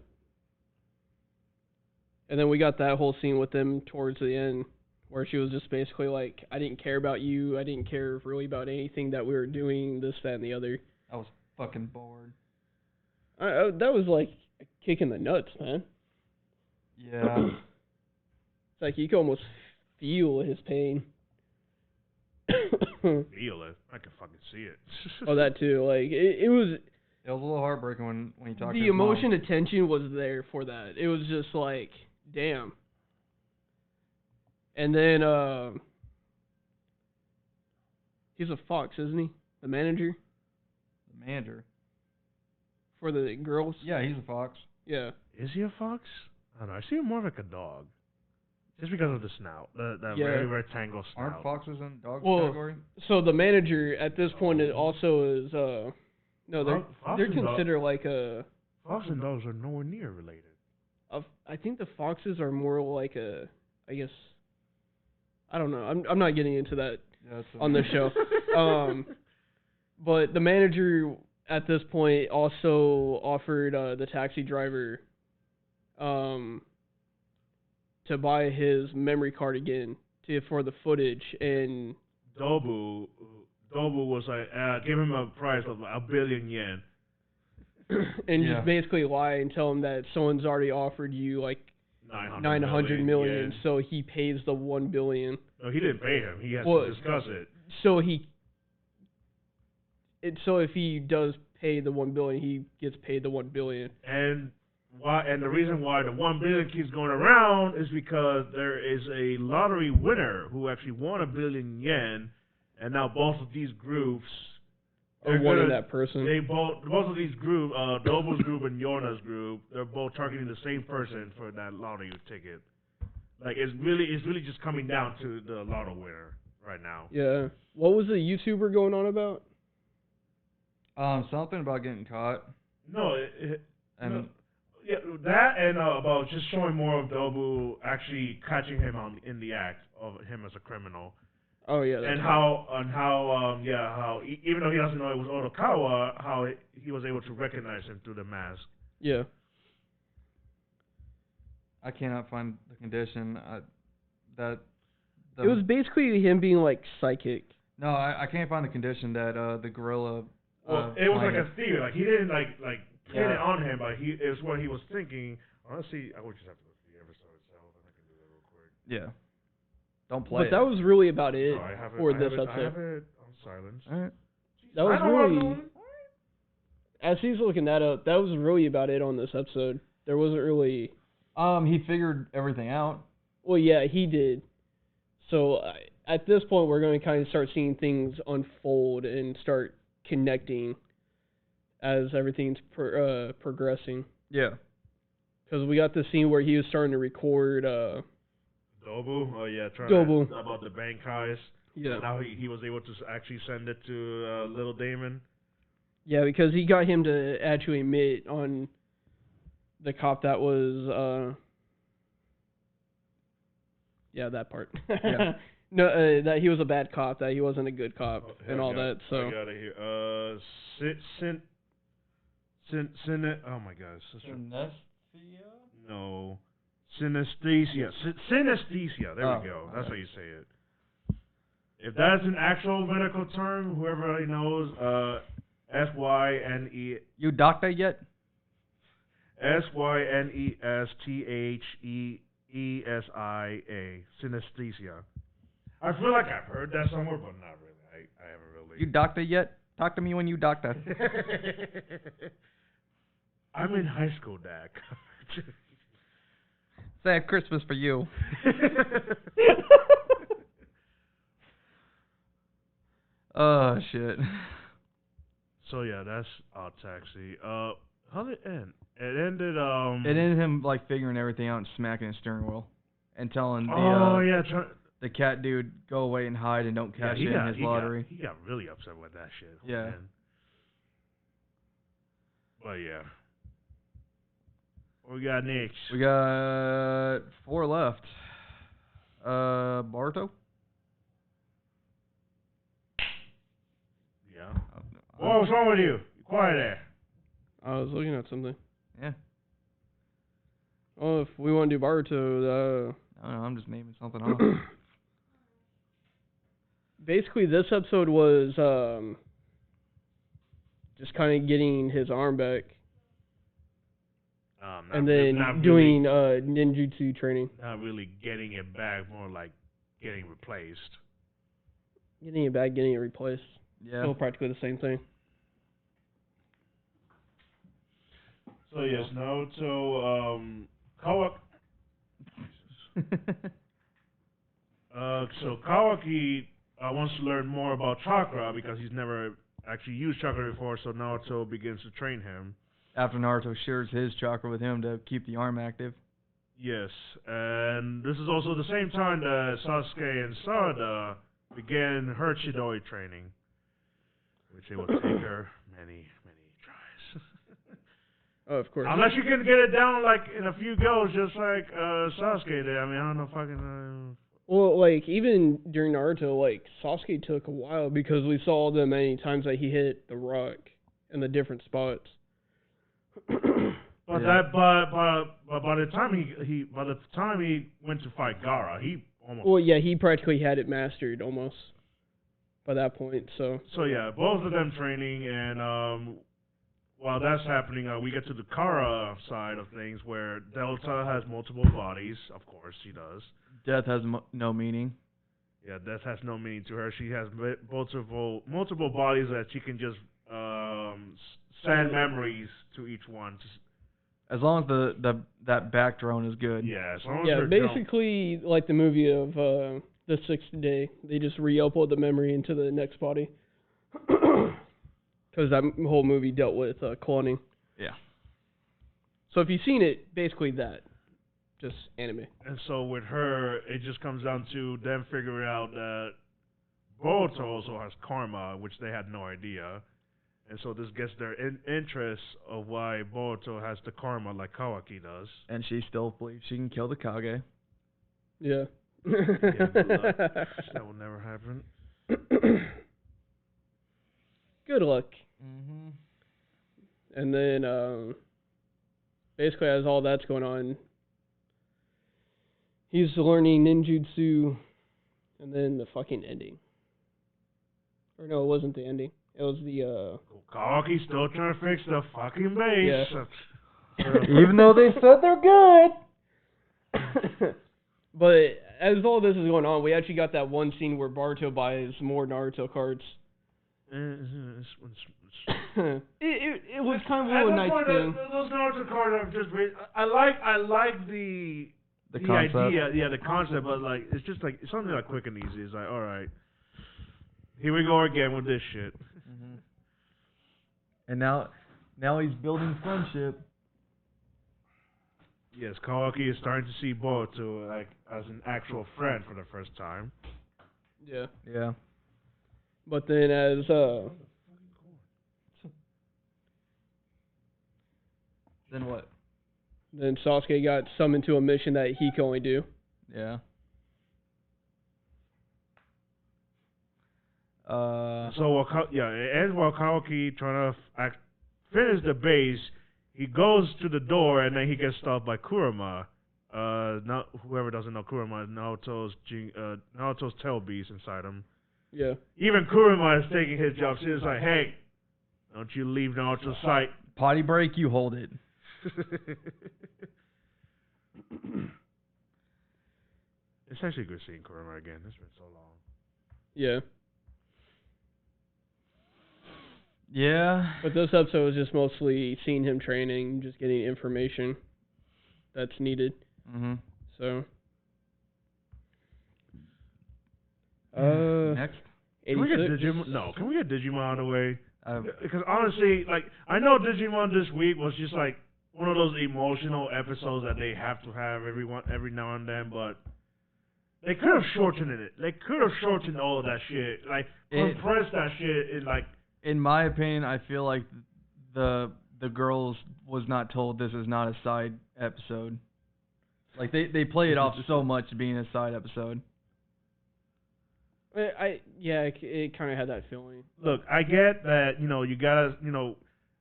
And then we got that whole scene with them towards the end, where she was just basically like, "I didn't care about you. I didn't care really about anything that we were doing. This, that, and the other." I was fucking bored. That was like a kick in the nuts, man. Yeah. It's like you can almost feel his pain. Feel it? I can fucking see it. Oh, that too. Like it was. It was a little heartbreaking when he talked. The emotion, attention was there for that. It was just like, damn. And then he's a fox, isn't he? The manager. The manager. For the girls. Yeah, he's a fox. Yeah. Is he a fox? I don't know. I see him more like a dog. Just because of the snout, that very rectangle snout. Aren't foxes in dog category? So the manager at this point it also is no, they're considered like a Fox and dogs are nowhere near related. I think the foxes are more like I guess, I don't know. I'm not getting into that on the show. But the manager at this point also offered the taxi driver to buy his memory card again for the footage, and Dobu was like, give him a price of 1 billion yen. and just basically lie and tell him that someone's already offered you like 900 million, yen. so he pays the 1 billion. No, he didn't pay him. He has to discuss it. So if he does pay the 1 billion, he gets paid the 1 billion. And the reason why the 1 billion keeps going around is because there is a lottery winner who actually won 1 billion yen, and now both of these groups Or wanting that person. They both of these groups, Nobu's group and Yona's group, they're both targeting the same person for that lottery ticket. Like it's really just coming down to the lotto winner right now. Yeah. What was the YouTuber going on about? Something about getting caught. No, yeah, that and about just showing more of Nobu actually catching him in the act of him as a criminal. Oh yeah. And how even though he doesn't know it was Otokawa, how he was able to recognize him through the mask. Yeah. I cannot find the condition It was basically him being like psychic. No, I can't find the condition that the gorilla. Well, it was like a theory. Like he didn't like pin it on him, but it was what he was thinking. Honestly, I would just have to go through the episode itself, and I can do that real quick. Yeah. Don't play. But that was really about it for this episode. I have it on silence. All right. That was really. As he's looking that up, that was really about it on this episode. There wasn't really. He figured everything out. Well, yeah, he did. So at this point, we're going to kind of start seeing things unfold and start connecting as everything's progressing. Yeah. Because we got the scene where he was starting to record. Dobu? Oh, yeah, Dobu. About the bank heist. Yeah. Now he was able to actually send it to Little Damon. Yeah, because he got him to actually admit on the cop that was. Yeah, that part. Yeah. No, that he was a bad cop, that he wasn't a good cop, and all that. So. I got it here. Oh my gosh. Synesthesia? No. Synesthesia. Synesthesia. There we go. That's how you say it. If that's an actual medical term, whoever already knows, SYNE. You doctor yet? SYNESTHEESIA. Synesthesia. I feel like I've heard that somewhere, but not really. I haven't really. You doctor yet? Talk to me when you doctor. I'm in high school, Dak. Sad Christmas for you. Oh, shit. So, yeah, that's Taxi. How did it end? It ended, It ended him, like, figuring everything out and smacking his steering wheel. And telling the cat dude, go away and hide and don't cash in his lottery. He got really upset with that shit. Yeah. Man. But, yeah. What we got next? We got 4 left. Barto? Yeah. What's wrong with you? You quiet there. I was looking at something. Yeah. Oh, if we want to do Baruto, I don't know, I'm just naming something off. Basically, this episode was just kind of getting his arm back. And then doing ninjutsu training. Not really getting it back, more like getting replaced. Getting it back, getting it replaced. Yeah. Still practically the same thing. So yes, Naruto, so Kawaki wants to learn more about chakra because he's never actually used chakra before, so Naruto begins to train him. After Naruto shares his chakra with him to keep the arm active. Yes, and this is also the same time that Sasuke and Sarada began her Chidori training, which it will take her many tries. Oh, of course. Unless you can get it down like in a few goes, just like Sasuke did. I mean, I don't know fucking. Well, like, even during Naruto, like, Sasuke took a while because we saw the many times that he hit the rock in the different spots. But by the time he went to fight Gaara, he almost. Well, yeah, he practically had it mastered almost by that point. So yeah, both of them training, and while that's happening, we get to the Kara side of things where Delta has multiple bodies. Of course, she does. Death has no meaning. Yeah, death has no meaning to her. She has multiple bodies that she can just send memories to each one. As long as that back drone is good. Yeah, as long as yeah, her basically like the movie of the Sixth Day. They just re-upload the memory into the next body. Because that whole movie dealt with cloning. Yeah. So if you've seen it, basically that. Just anime. And so with her, it just comes down to them figuring out that Boruto also has karma, which they had no idea. And so this gets their interest of why Boruto has the karma like Kawaki does. And she still believes she can kill the Kage. Yeah. That will never happen. Good luck. Mm-hmm. And then, basically, as all that's going on, he's learning ninjutsu, and then the fucking ending. Or no, it wasn't the ending. It was the, Kawaki's still trying to fix the fucking base. Yeah. Even though they said they're good. But as all this is going on, we actually got that one scene where Baruto buys more Naruto cards. It It was kind of a little nice thing. Those Naruto cards are just. I like the concept. idea, yeah, the concept, but like it's just like it's something like quick and easy. It's like, all right, here we go again with this shit. Mm-hmm. And now he's building friendship. Yes, Kawaki is starting to see Boruto like as an actual friend for the first time. Yeah. Yeah. But then as Then what? Then Sasuke got summoned to a mission that he can only do. Yeah. So it ends while Kawaki trying to finish the base. He goes to the door and then he gets stopped by Kurama. Not whoever doesn't know Kurama is Naruto's tail beast inside him. Yeah. Even Kurama is taking his job. So he's like, hey, don't you leave Naruto's sight. Potty break, you hold it. It's actually good seeing Kurama again. It's been so long. Yeah. Yeah. But this episode was just mostly seeing him training, just getting information that's needed. Mm-hmm. So. Next. Can we get Digimon? No, can we get Digimon out of the way? Because honestly, like I know Digimon this week was just like one of those emotional episodes that they have to have every now and then, but they could have shortened it. They could have shortened all of that shit, like compressed that shit in like. In my opinion, I feel like the girls was not told this is not a side episode. Like they play it off so much being a side episode. It kind of had that feeling. Look, I get that you gotta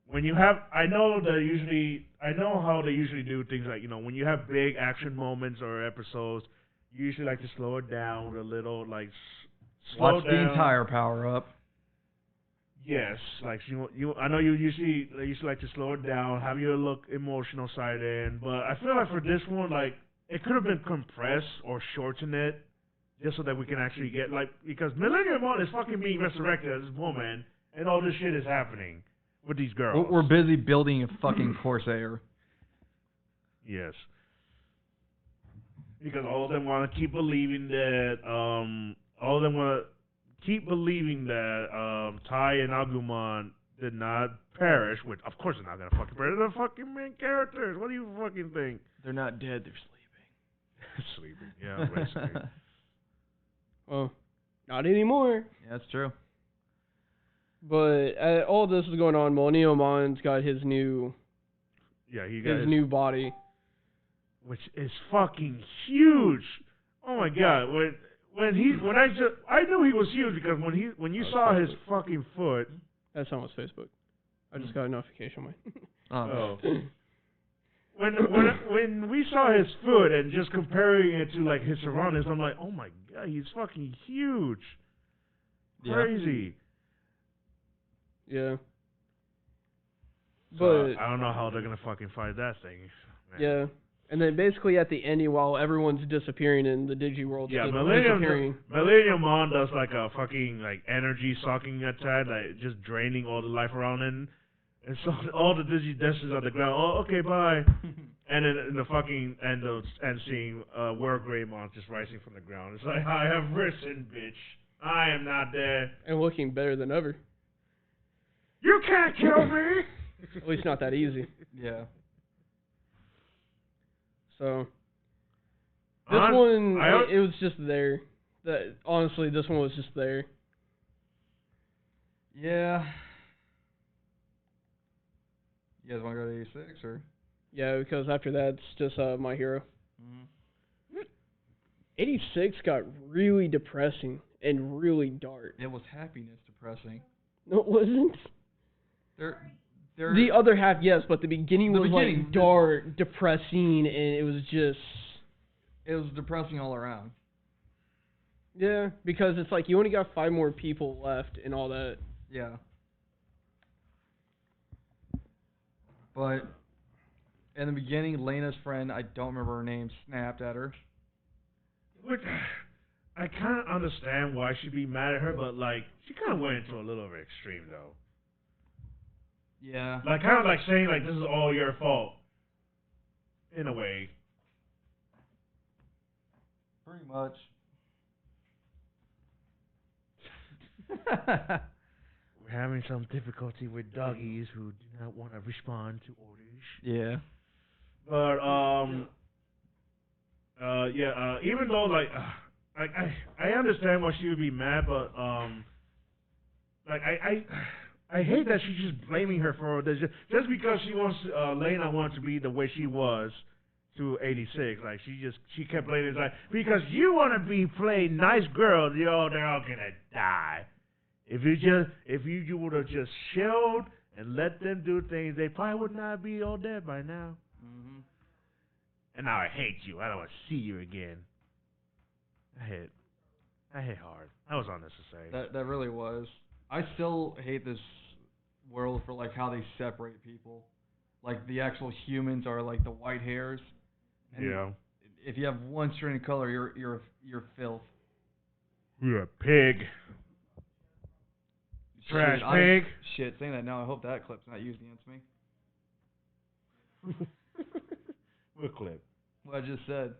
when you have I know how they usually do things like when you have big action moments or episodes, you usually like to slow it down a little, like slow Watch down. the entire power up. Yes, like I know you usually like to slow it down, have your look emotional side in, but I feel like for this one, like it could have been compressed or shortened it, just so that we can actually get because Millennium Mon is fucking being resurrected as this woman, and all this shit is happening with these girls. We're busy building a fucking Corsair. Yes, because all of them want to keep believing that Tai and Agumon did not perish, which of course they're not gonna fucking perish. They're the fucking main characters. What do you fucking think? They're not dead, they're sleeping. Sleeping, yeah, basically. Well, not anymore. Yeah, that's true. But all this is going on. Millennium Mon's got his new Yeah, he got his new body. which is fucking huge. Oh my god! When I knew he was huge because when you saw his fucking foot. That's on his Facebook. I just got a notification on my. Oh. When we saw his foot and just comparing it to like his surroundings, I'm like, oh my god, he's fucking huge. Crazy. Yeah. So But I don't know how they're gonna fucking fight that thing. Man. yeah. And then basically at the ending, while everyone's disappearing in the Digi world, Yeah, disappearing. Millennium Mon does like a fucking like energy sucking attack, like just draining all the life around it. And so all the Digi dashes on the ground. Oh, okay, bye. And then in the fucking end seeing World Greymon just rising from the ground. It's like, I have risen, bitch. I am not dead. And looking better than ever. You can't kill me. At least not that easy. Yeah. So this one, it was just there. Honestly, this one was just there. Yeah. You guys want to go to 86 or? Yeah, because after that, it's just My Hero. Mm-hmm. 86 got really depressing and really dark. It was happiness depressing. No, it wasn't. They're The other half, yes, but the beginning was like dark, depressing, and it was just. It was depressing all around. Yeah, because it's like you only got 5 more people left and all that. Yeah. But in the beginning, Lena's friend, I don't remember her name, snapped at her. Which I kind of understand why she'd be mad at her, but like she kind of went into a little of an extreme though. Yeah. Like kind of like saying like this is all your fault. In a way. Pretty much. We're having some difficulty with doggies who do not want to respond to orders. Yeah. But even though like I understand why she would be mad, but like I hate that she's just blaming her for this just because she wants Lena wants to be the way she was to 86. Like she kept blaming it like because you want to be playing nice girl, they're all gonna die. If you would have just chilled and let them do things, they probably would not be all dead by now. Mm-hmm. And now I hate you. I don't want to see you again. I hit hard. That was unnecessary. That really was. I still hate this world for like how they separate people. Like the actual humans are like the white hairs. And yeah. If you have one string of color, you're filth. You're a pig. Trash pig. Shit, saying that now, I hope that clip's not used against me. What clip? What I just said.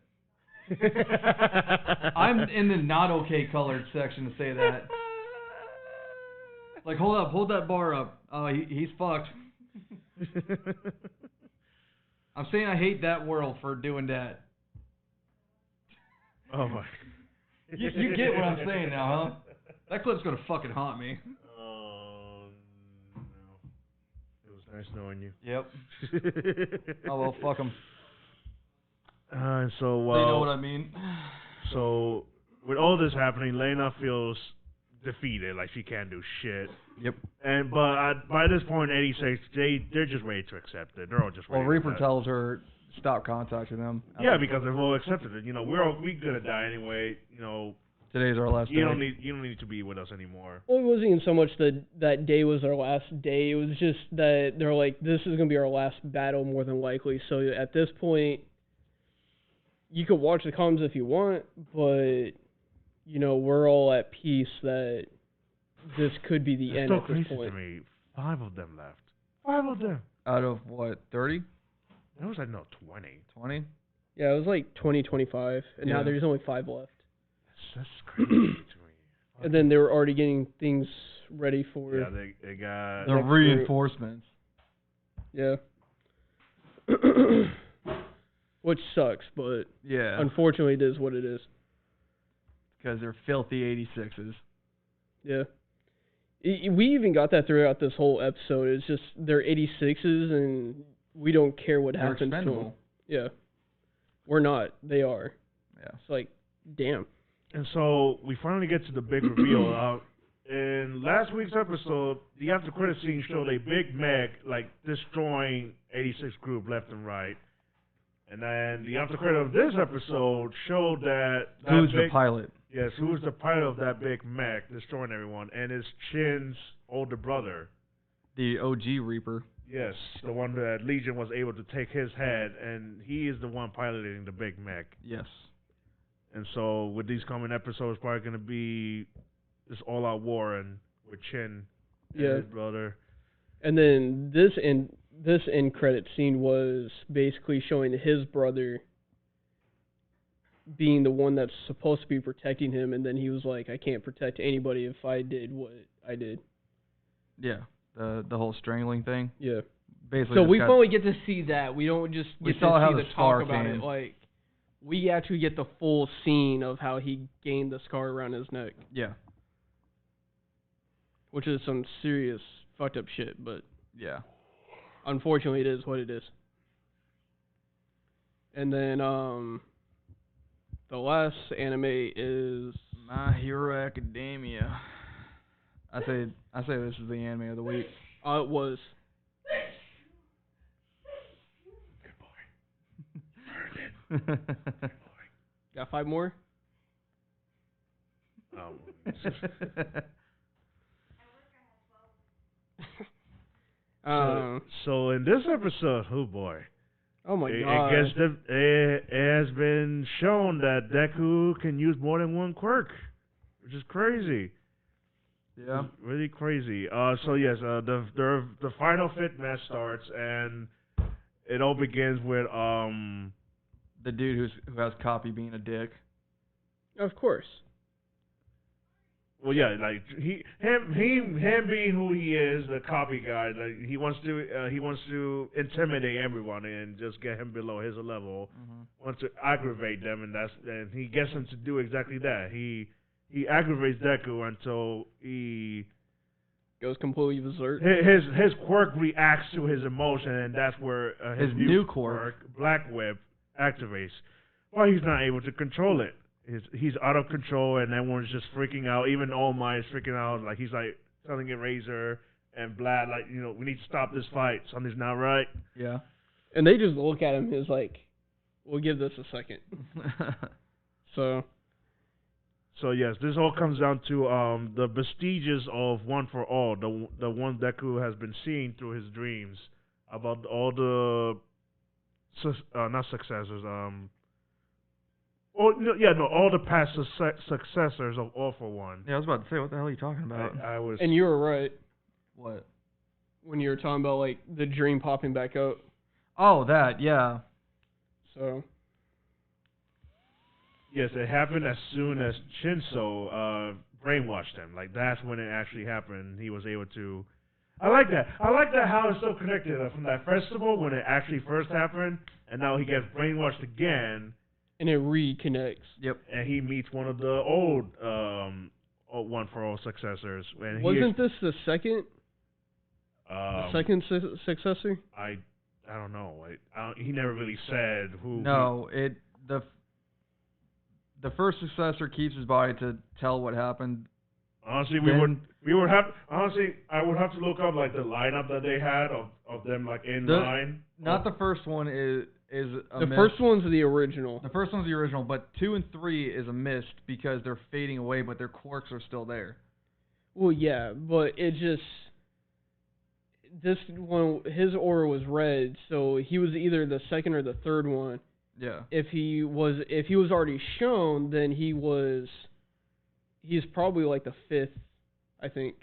I'm in the not okay colored section to say that. Like, hold that bar up. Oh, he's fucked. I'm saying I hate that world for doing that. Oh my. You get what I'm saying now, huh? That clip's gonna fucking haunt me. No. It was nice knowing you. Yep. Oh well, fuck them. So you know what I mean. So with all this happening, Lena feels defeated, like she can't do shit. Yep. But by this point, 86, they're just ready to accept it. They're all just ready. Well, Reaper tells her stop contacting them. Yeah, because they've all accepted it. You know, we're gonna die anyway. You know, today's our last day. You don't need to be with us anymore. Well, it wasn't even so much that day was our last day. It was just that they're like, this is gonna be our last battle more than likely. So at this point, you could watch the comms if you want, but you know we're all at peace that this could be the end at this point. To me. 5 of them left. 5 of them. Out of what, 30? It was like 20. 20? Yeah, it was like 20, 25, and now there's only 5 left. That's crazy to me. And then they were already getting things ready for. Yeah, they got the reinforcements. Yeah. Which sucks, but yeah, unfortunately it is what it is. Because they're filthy 86s. Yeah. We even got that throughout this whole episode. It's just they're 86s, and we don't care what They're happens to them. expendable. Yeah. We're not. They are. Yeah. It's like, damn. And so we finally get to the big reveal. In last week's episode, the after credit scene showed a big mech like destroying 86 group left and right. And then the after credit of this episode showed that Who's the pilot? Yes, who's the pilot of that big mech destroying everyone? And it's Chin's older brother. The OG Reaper. Yes, the one that Legion was able to take his head, and he is the one piloting the big mech. Yes. And so with these coming episodes, probably going to be this all-out war and with Chin and his brother. And then this end credit scene was basically showing his brother being the one that's supposed to be protecting him, and then he was like, I can't protect anybody if I did what I did. Yeah. The whole strangling thing. Yeah. Basically. So we finally get to see that. We don't just We get saw to how see the the scar talk about came. it. Like, we actually get the full scene of how he gained the scar around his neck, Yeah. Which is some serious fucked up shit, but Yeah. unfortunately it is what it is. And then the last anime is My Hero Academia. I say this is the anime of the week. it was got 5 more? So in this episode, oh boy. Oh my It god. it has been shown that Deku can use more than one quirk, which is crazy. Yeah. It's really crazy. So yes, the final fit match starts, and it all begins with The dude who has copy being a dick. Of course. Well, yeah, like him being who he is, the copy guy. Like he wants to intimidate everyone and just get him below his level. Mm-hmm. Wants to aggravate them, and he gets him to do exactly that. He aggravates Deku until he Goes completely berserk. his quirk reacts to his emotion, and that's where his new quirk, Black Whip, activates. Well, he's not able to control it. He's out of control, and everyone's just freaking out. Even All Might is freaking out. Like he's like telling Razor and Vlad, like, you know, we need to stop this fight. Something's not right. Yeah. And they just look at him as like, we'll give this a second. So yes, this all comes down to the vestiges of One for All, the one Deku has been seeing through his dreams about all the not successors, all the past successors of All for One. Yeah, I was about to say, what the hell are you talking about? I was. And you were right What? when you were talking about like the dream popping back out. Oh, that, yeah. So Yes, it happened as soon as Shinso brainwashed him. Like that's when it actually happened. He was able to. I like that. I like that how it's so connected from that festival when it actually first happened, and now he gets brainwashed again. and it reconnects. Yep. And he meets one of the old One for All successors. And Wasn't this the second? the Successor? I don't know. He never really said who. No, the first successor keeps his body to tell what happened. Honestly, honestly, I would have to look up like the lineup that they had of them like in line. Not the first one is a The mist. first one's the original. The first one's the original, but 2 and 3 is a mist because they're fading away, but their quirks are still there. Well, yeah, but it just this one, his aura was red, so he was either the second or the third one. Yeah. If he was already shown, then he's probably like the fifth, I think.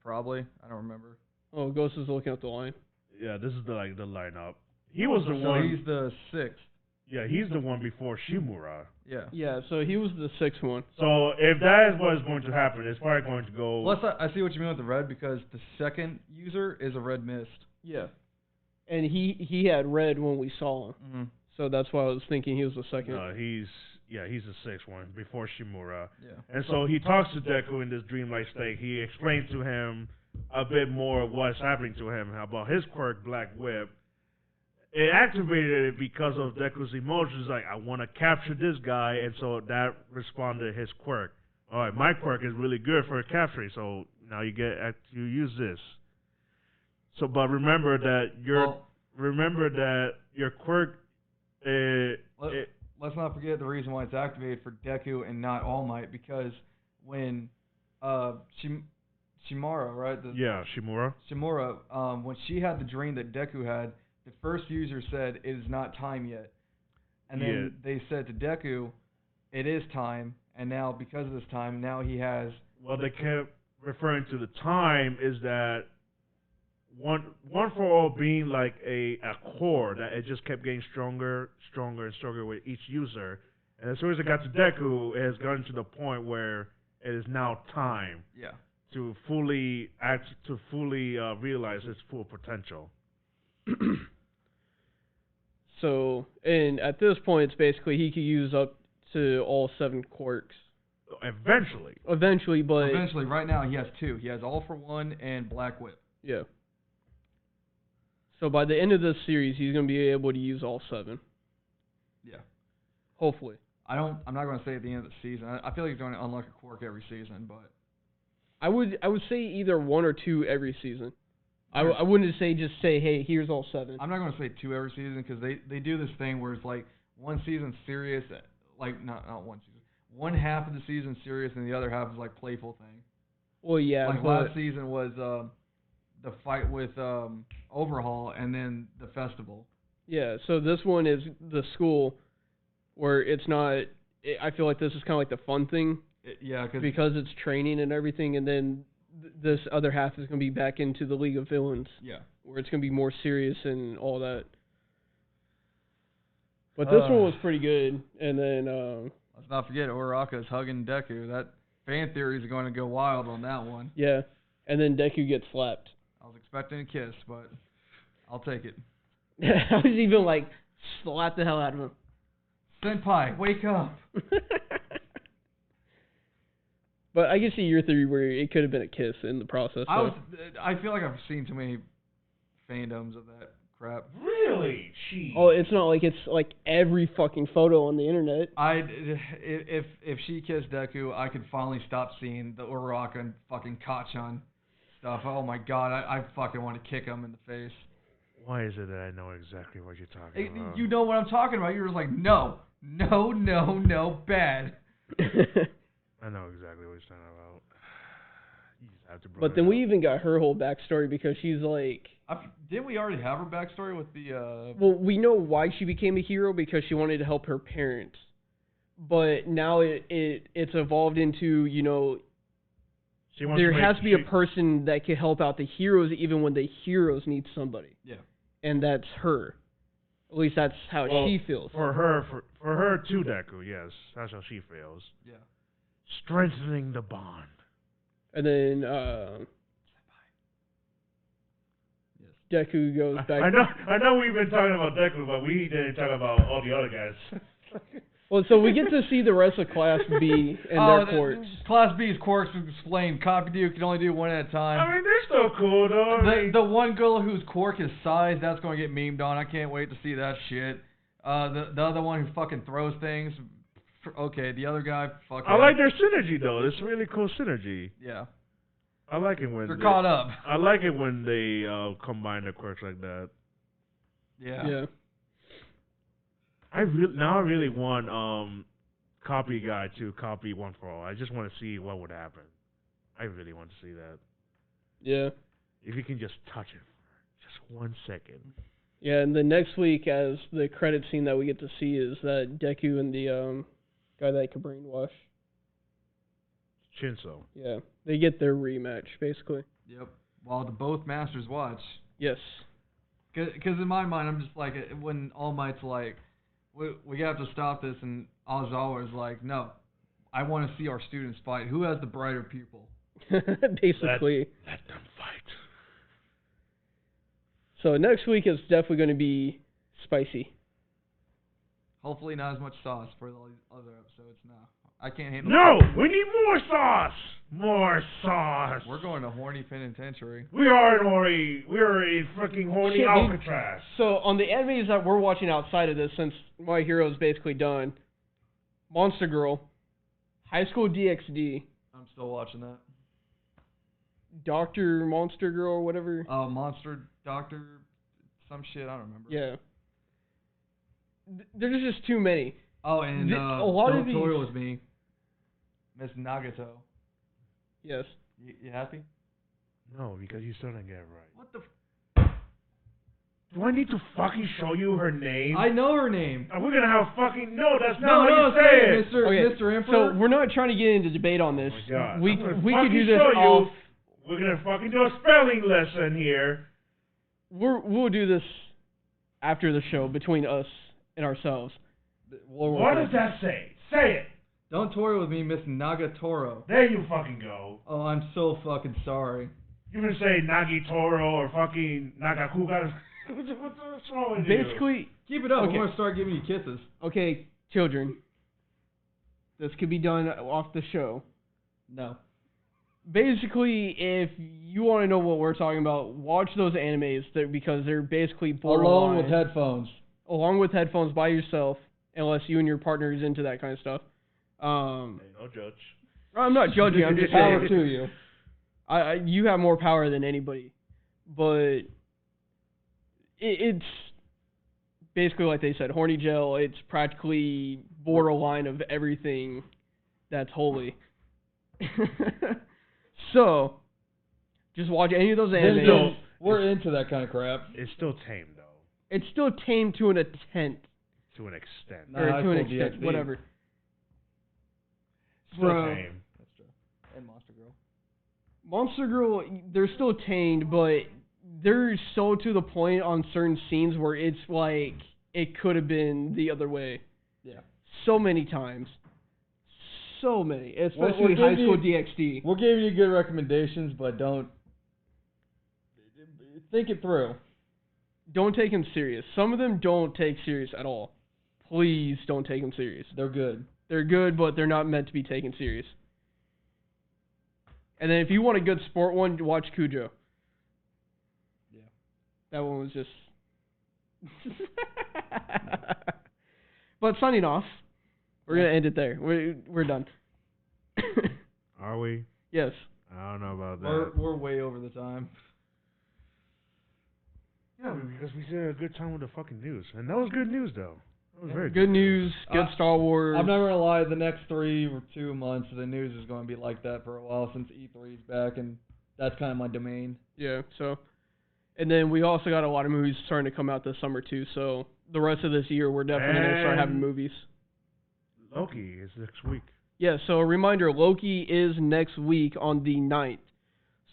Probably. I don't remember. Oh, Ghost is looking up the line. Yeah, this is the lineup. He was the So one. he's the 6th. Yeah, he's the one before Shimura. Yeah. Yeah, so he was the sixth one. So if that is what is going to happen, it's probably going to go. Plus, I see what you mean with the red because the second user is a red mist. Yeah. And he had red when we saw him. Mm-hmm. So that's why I was thinking he was the second. he's the sixth one before Shimura. Yeah. And so he talks to Deku in this dreamlike state. He explains to him a bit more of what's happening to him about his quirk, Black Whip. It activated it because of Deku's emotions. Like, I want to capture this guy, and so that responded to his quirk. All right, my quirk is really good for capturing, so now you use this. So, but remember that your quirk. Let's not forget the reason why it's activated for Deku and not All Might, because when Shimura, right? Shimura. Shimura, when she had the dream that Deku had, the first user said it is not time yet, and then they said to Deku, it is time, and now because of this time, now he has. Well, they kept referring to the time is that one for all being like a core that it just kept getting stronger and stronger with each user, and as soon as it got to Deku, it has gotten to the point where it is now time. Yeah. To fully realize its full potential. So, and at this point, it's basically he could use up to all 7 quirks. Eventually, but eventually, right now he has 2. He has All for One and Black Whip. Yeah. So by the end of this series, he's going to be able to use all 7. Yeah. Hopefully. I'm not going to say at the end of the season. I feel like he's going to unlock a quirk every season, but I would say either 1 or 2 every season. I wouldn't say hey, here's all 7. I'm not going to say 2 every season because they do this thing where it's like one season's serious, like not one season. One half of the season serious and the other half is like playful thing. Well, yeah. Like last season was the fight with Overhaul and then the festival. Yeah, so this one is the school where it's not. I feel like this is kind of like the fun thing. Because it's training and everything, and then this other half is going to be back into the League of Villains. Yeah. Where it's going to be more serious and all that. But this one was pretty good, and then let's not forget Uraraka's hugging Deku. That fan theories are going to go wild on that one. Yeah, and then Deku gets slapped. I was expecting a kiss, but I'll take it. I was even like, slap the hell out of him. Senpai, wake up. But I can see your theory where it could have been a kiss in the process. I feel like I've seen too many fandoms of that crap. Really? Jeez. Oh, it's not like it's like every fucking photo on the internet. If she kissed Deku, I could finally stop seeing the Uraraka and fucking Kachan stuff. Oh my god, I fucking want to kick him in the face. Why is it that I know exactly what you're talking about? You know what I'm talking about. You're just like, no, bad. I know exactly what you're talking about. You just have to but then we even got her whole backstory because she's like... Didn't we already have her backstory with the... Well, we know why she became a hero because she wanted to help her parents. But now it's evolved into, you know... There has to be a person that can help out the heroes even when the heroes need somebody. Yeah. And that's her. At least that's how she feels. For her too, Deku, yes. That's how she feels. Yeah. Strengthening the bond. And then Deku goes back. I know we've been talking about Deku, but we didn't talk about all the other guys. Well, so we get to see the rest of Class B and their quirks. Class B's quirks was explained. Copy do can only do one at a time. I mean, they're still cool, though. The one girl whose quirk is size, that's going to get memed on. I can't wait to see that shit. The other one who fucking throws things. Okay, the other guy, fuck I like their synergy, though. It's really cool synergy. Yeah. I like it when they're caught up. I like it when they combine their quirks like that. Yeah. I really want copy guy to copy One for All. I just want to see what would happen. I really want to see that. Yeah. If you can just touch it for just 1 second. Yeah, and then next week, as the credit scene that we get to see is that Deku and the guy that could brainwash. Shinso. Yeah, they get their rematch, basically. Yep. While the both masters watch. Yes. Because in my mind, I'm just like, when All Might's like, we have to stop this, and Ozawa is like, no, I want to see our students fight. Who has the brighter pupil? Basically. Let them fight. So next week is definitely going to be spicy. Hopefully not as much sauce for the other episodes now. I can't handle No! We need more sauce! More sauce. We're going to horny penitentiary. We are in freaking horny Shit, dude. Alcatraz. So on the animes that we're watching outside of this, since My Hero's basically done, Monster Girl, High School DxD, I'm still watching that. Doctor Monster Girl or whatever. Monster Doctor, some shit, I don't remember. Yeah. There's just too many. Oh, and a lot of Don't Toy these- With Me, Miss Nagato. Yes. You happy? No, because you still didn't get it right. What the? Do I need to fucking show you her name? I know her name. Are we gonna have fucking? No, that's No, not how you say say it, it. Mr. Emperor. So we're not trying to get into debate on this. Oh my God. We I'm gonna could fucking do this show you. off. We're gonna fucking do a spelling lesson here. We'll do this after the show between us and ourselves. What does that say? Say it. Don't toy with me, Miss Nagatoro. There you fucking go. Oh, I'm so fucking sorry. You can say Nagitoro or fucking Nagakuga. What's wrong with you? Basically, Keep it up. Okay. I'm gonna start giving you kisses. okay, children. This could be done off the show. No. Basically, if you want to know what we're talking about, watch those animes because they're basically borderline. Alone with headphones. Along with headphones by yourself, unless you and your partner is into that kind of stuff. Hey, no judge. I'm not judging. I'm just Power saying. to you. You have more power than anybody, but it's basically like they said, horny gel. It's practically borderline of everything that's holy. So, just watch any of those animes. We're into that kind of crap. It's still tame though, It's still tame to an extent, to an extent. Nah, or High to an School extent, DxD. whatever. Still Bro. tame. That's true. And Monster Girl. Monster Girl, they're still tamed, but they're so to the point on certain scenes where it's like it could have been the other way. Yeah. So many times. So many. We're Especially High giving School DxD. We're giving you good recommendations, but don't think it through. Don't take them serious. Some of them don't take serious at all. Please don't take them serious. They're good. They're good, but they're not meant to be taken serious. And then if you want a good sport one, watch Cujo. Yeah. That one was just... But signing off. We're going to end it there. We're done. Are we? Yes. I don't know about that. We're way over the time. Yeah, because we had a good time with the fucking news, and that was good news though. That was very Good news. Good Star Wars. I'm not gonna lie. The next 3 or 2 months, the news is going to be like that for a while since E3's back, and that's kind of my domain. Yeah, so. And then we also got a lot of movies starting to come out this summer too, so the rest of this year we're definitely going to start having And- movies. Loki is next week. Yeah, so a reminder, Loki is next week on the 9th.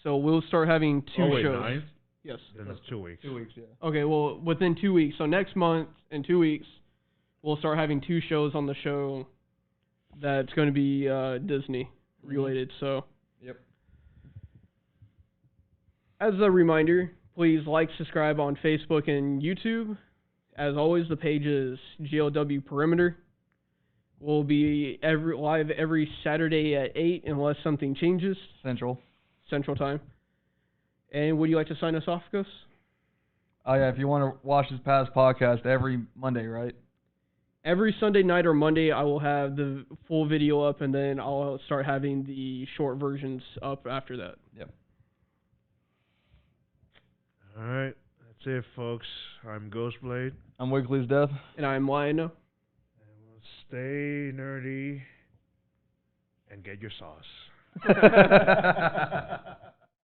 So we'll start having 2 shows. 9th? Yes. Then it's 2 weeks. 2 weeks, yeah. Okay, well, within 2 weeks. So next month, in 2 weeks, we'll start having 2 shows on the show that's going to be Disney related. So Yep. as a reminder, please like, subscribe on Facebook and YouTube. As always, the page is GLW Perimeter. We'll be live every Saturday at 8 unless something changes, Central. Central Time. And would you like to sign us off, Gus? Oh yeah, if you want to watch this past podcast every Monday, right? Every Sunday night or Monday, I will have the full video up, and then I'll start having the short versions up after that. Yep. All right, that's it, folks. I'm Ghostblade. I'm Wiggly's Death. And I'm Lionel. And we'll stay nerdy and get your sauce.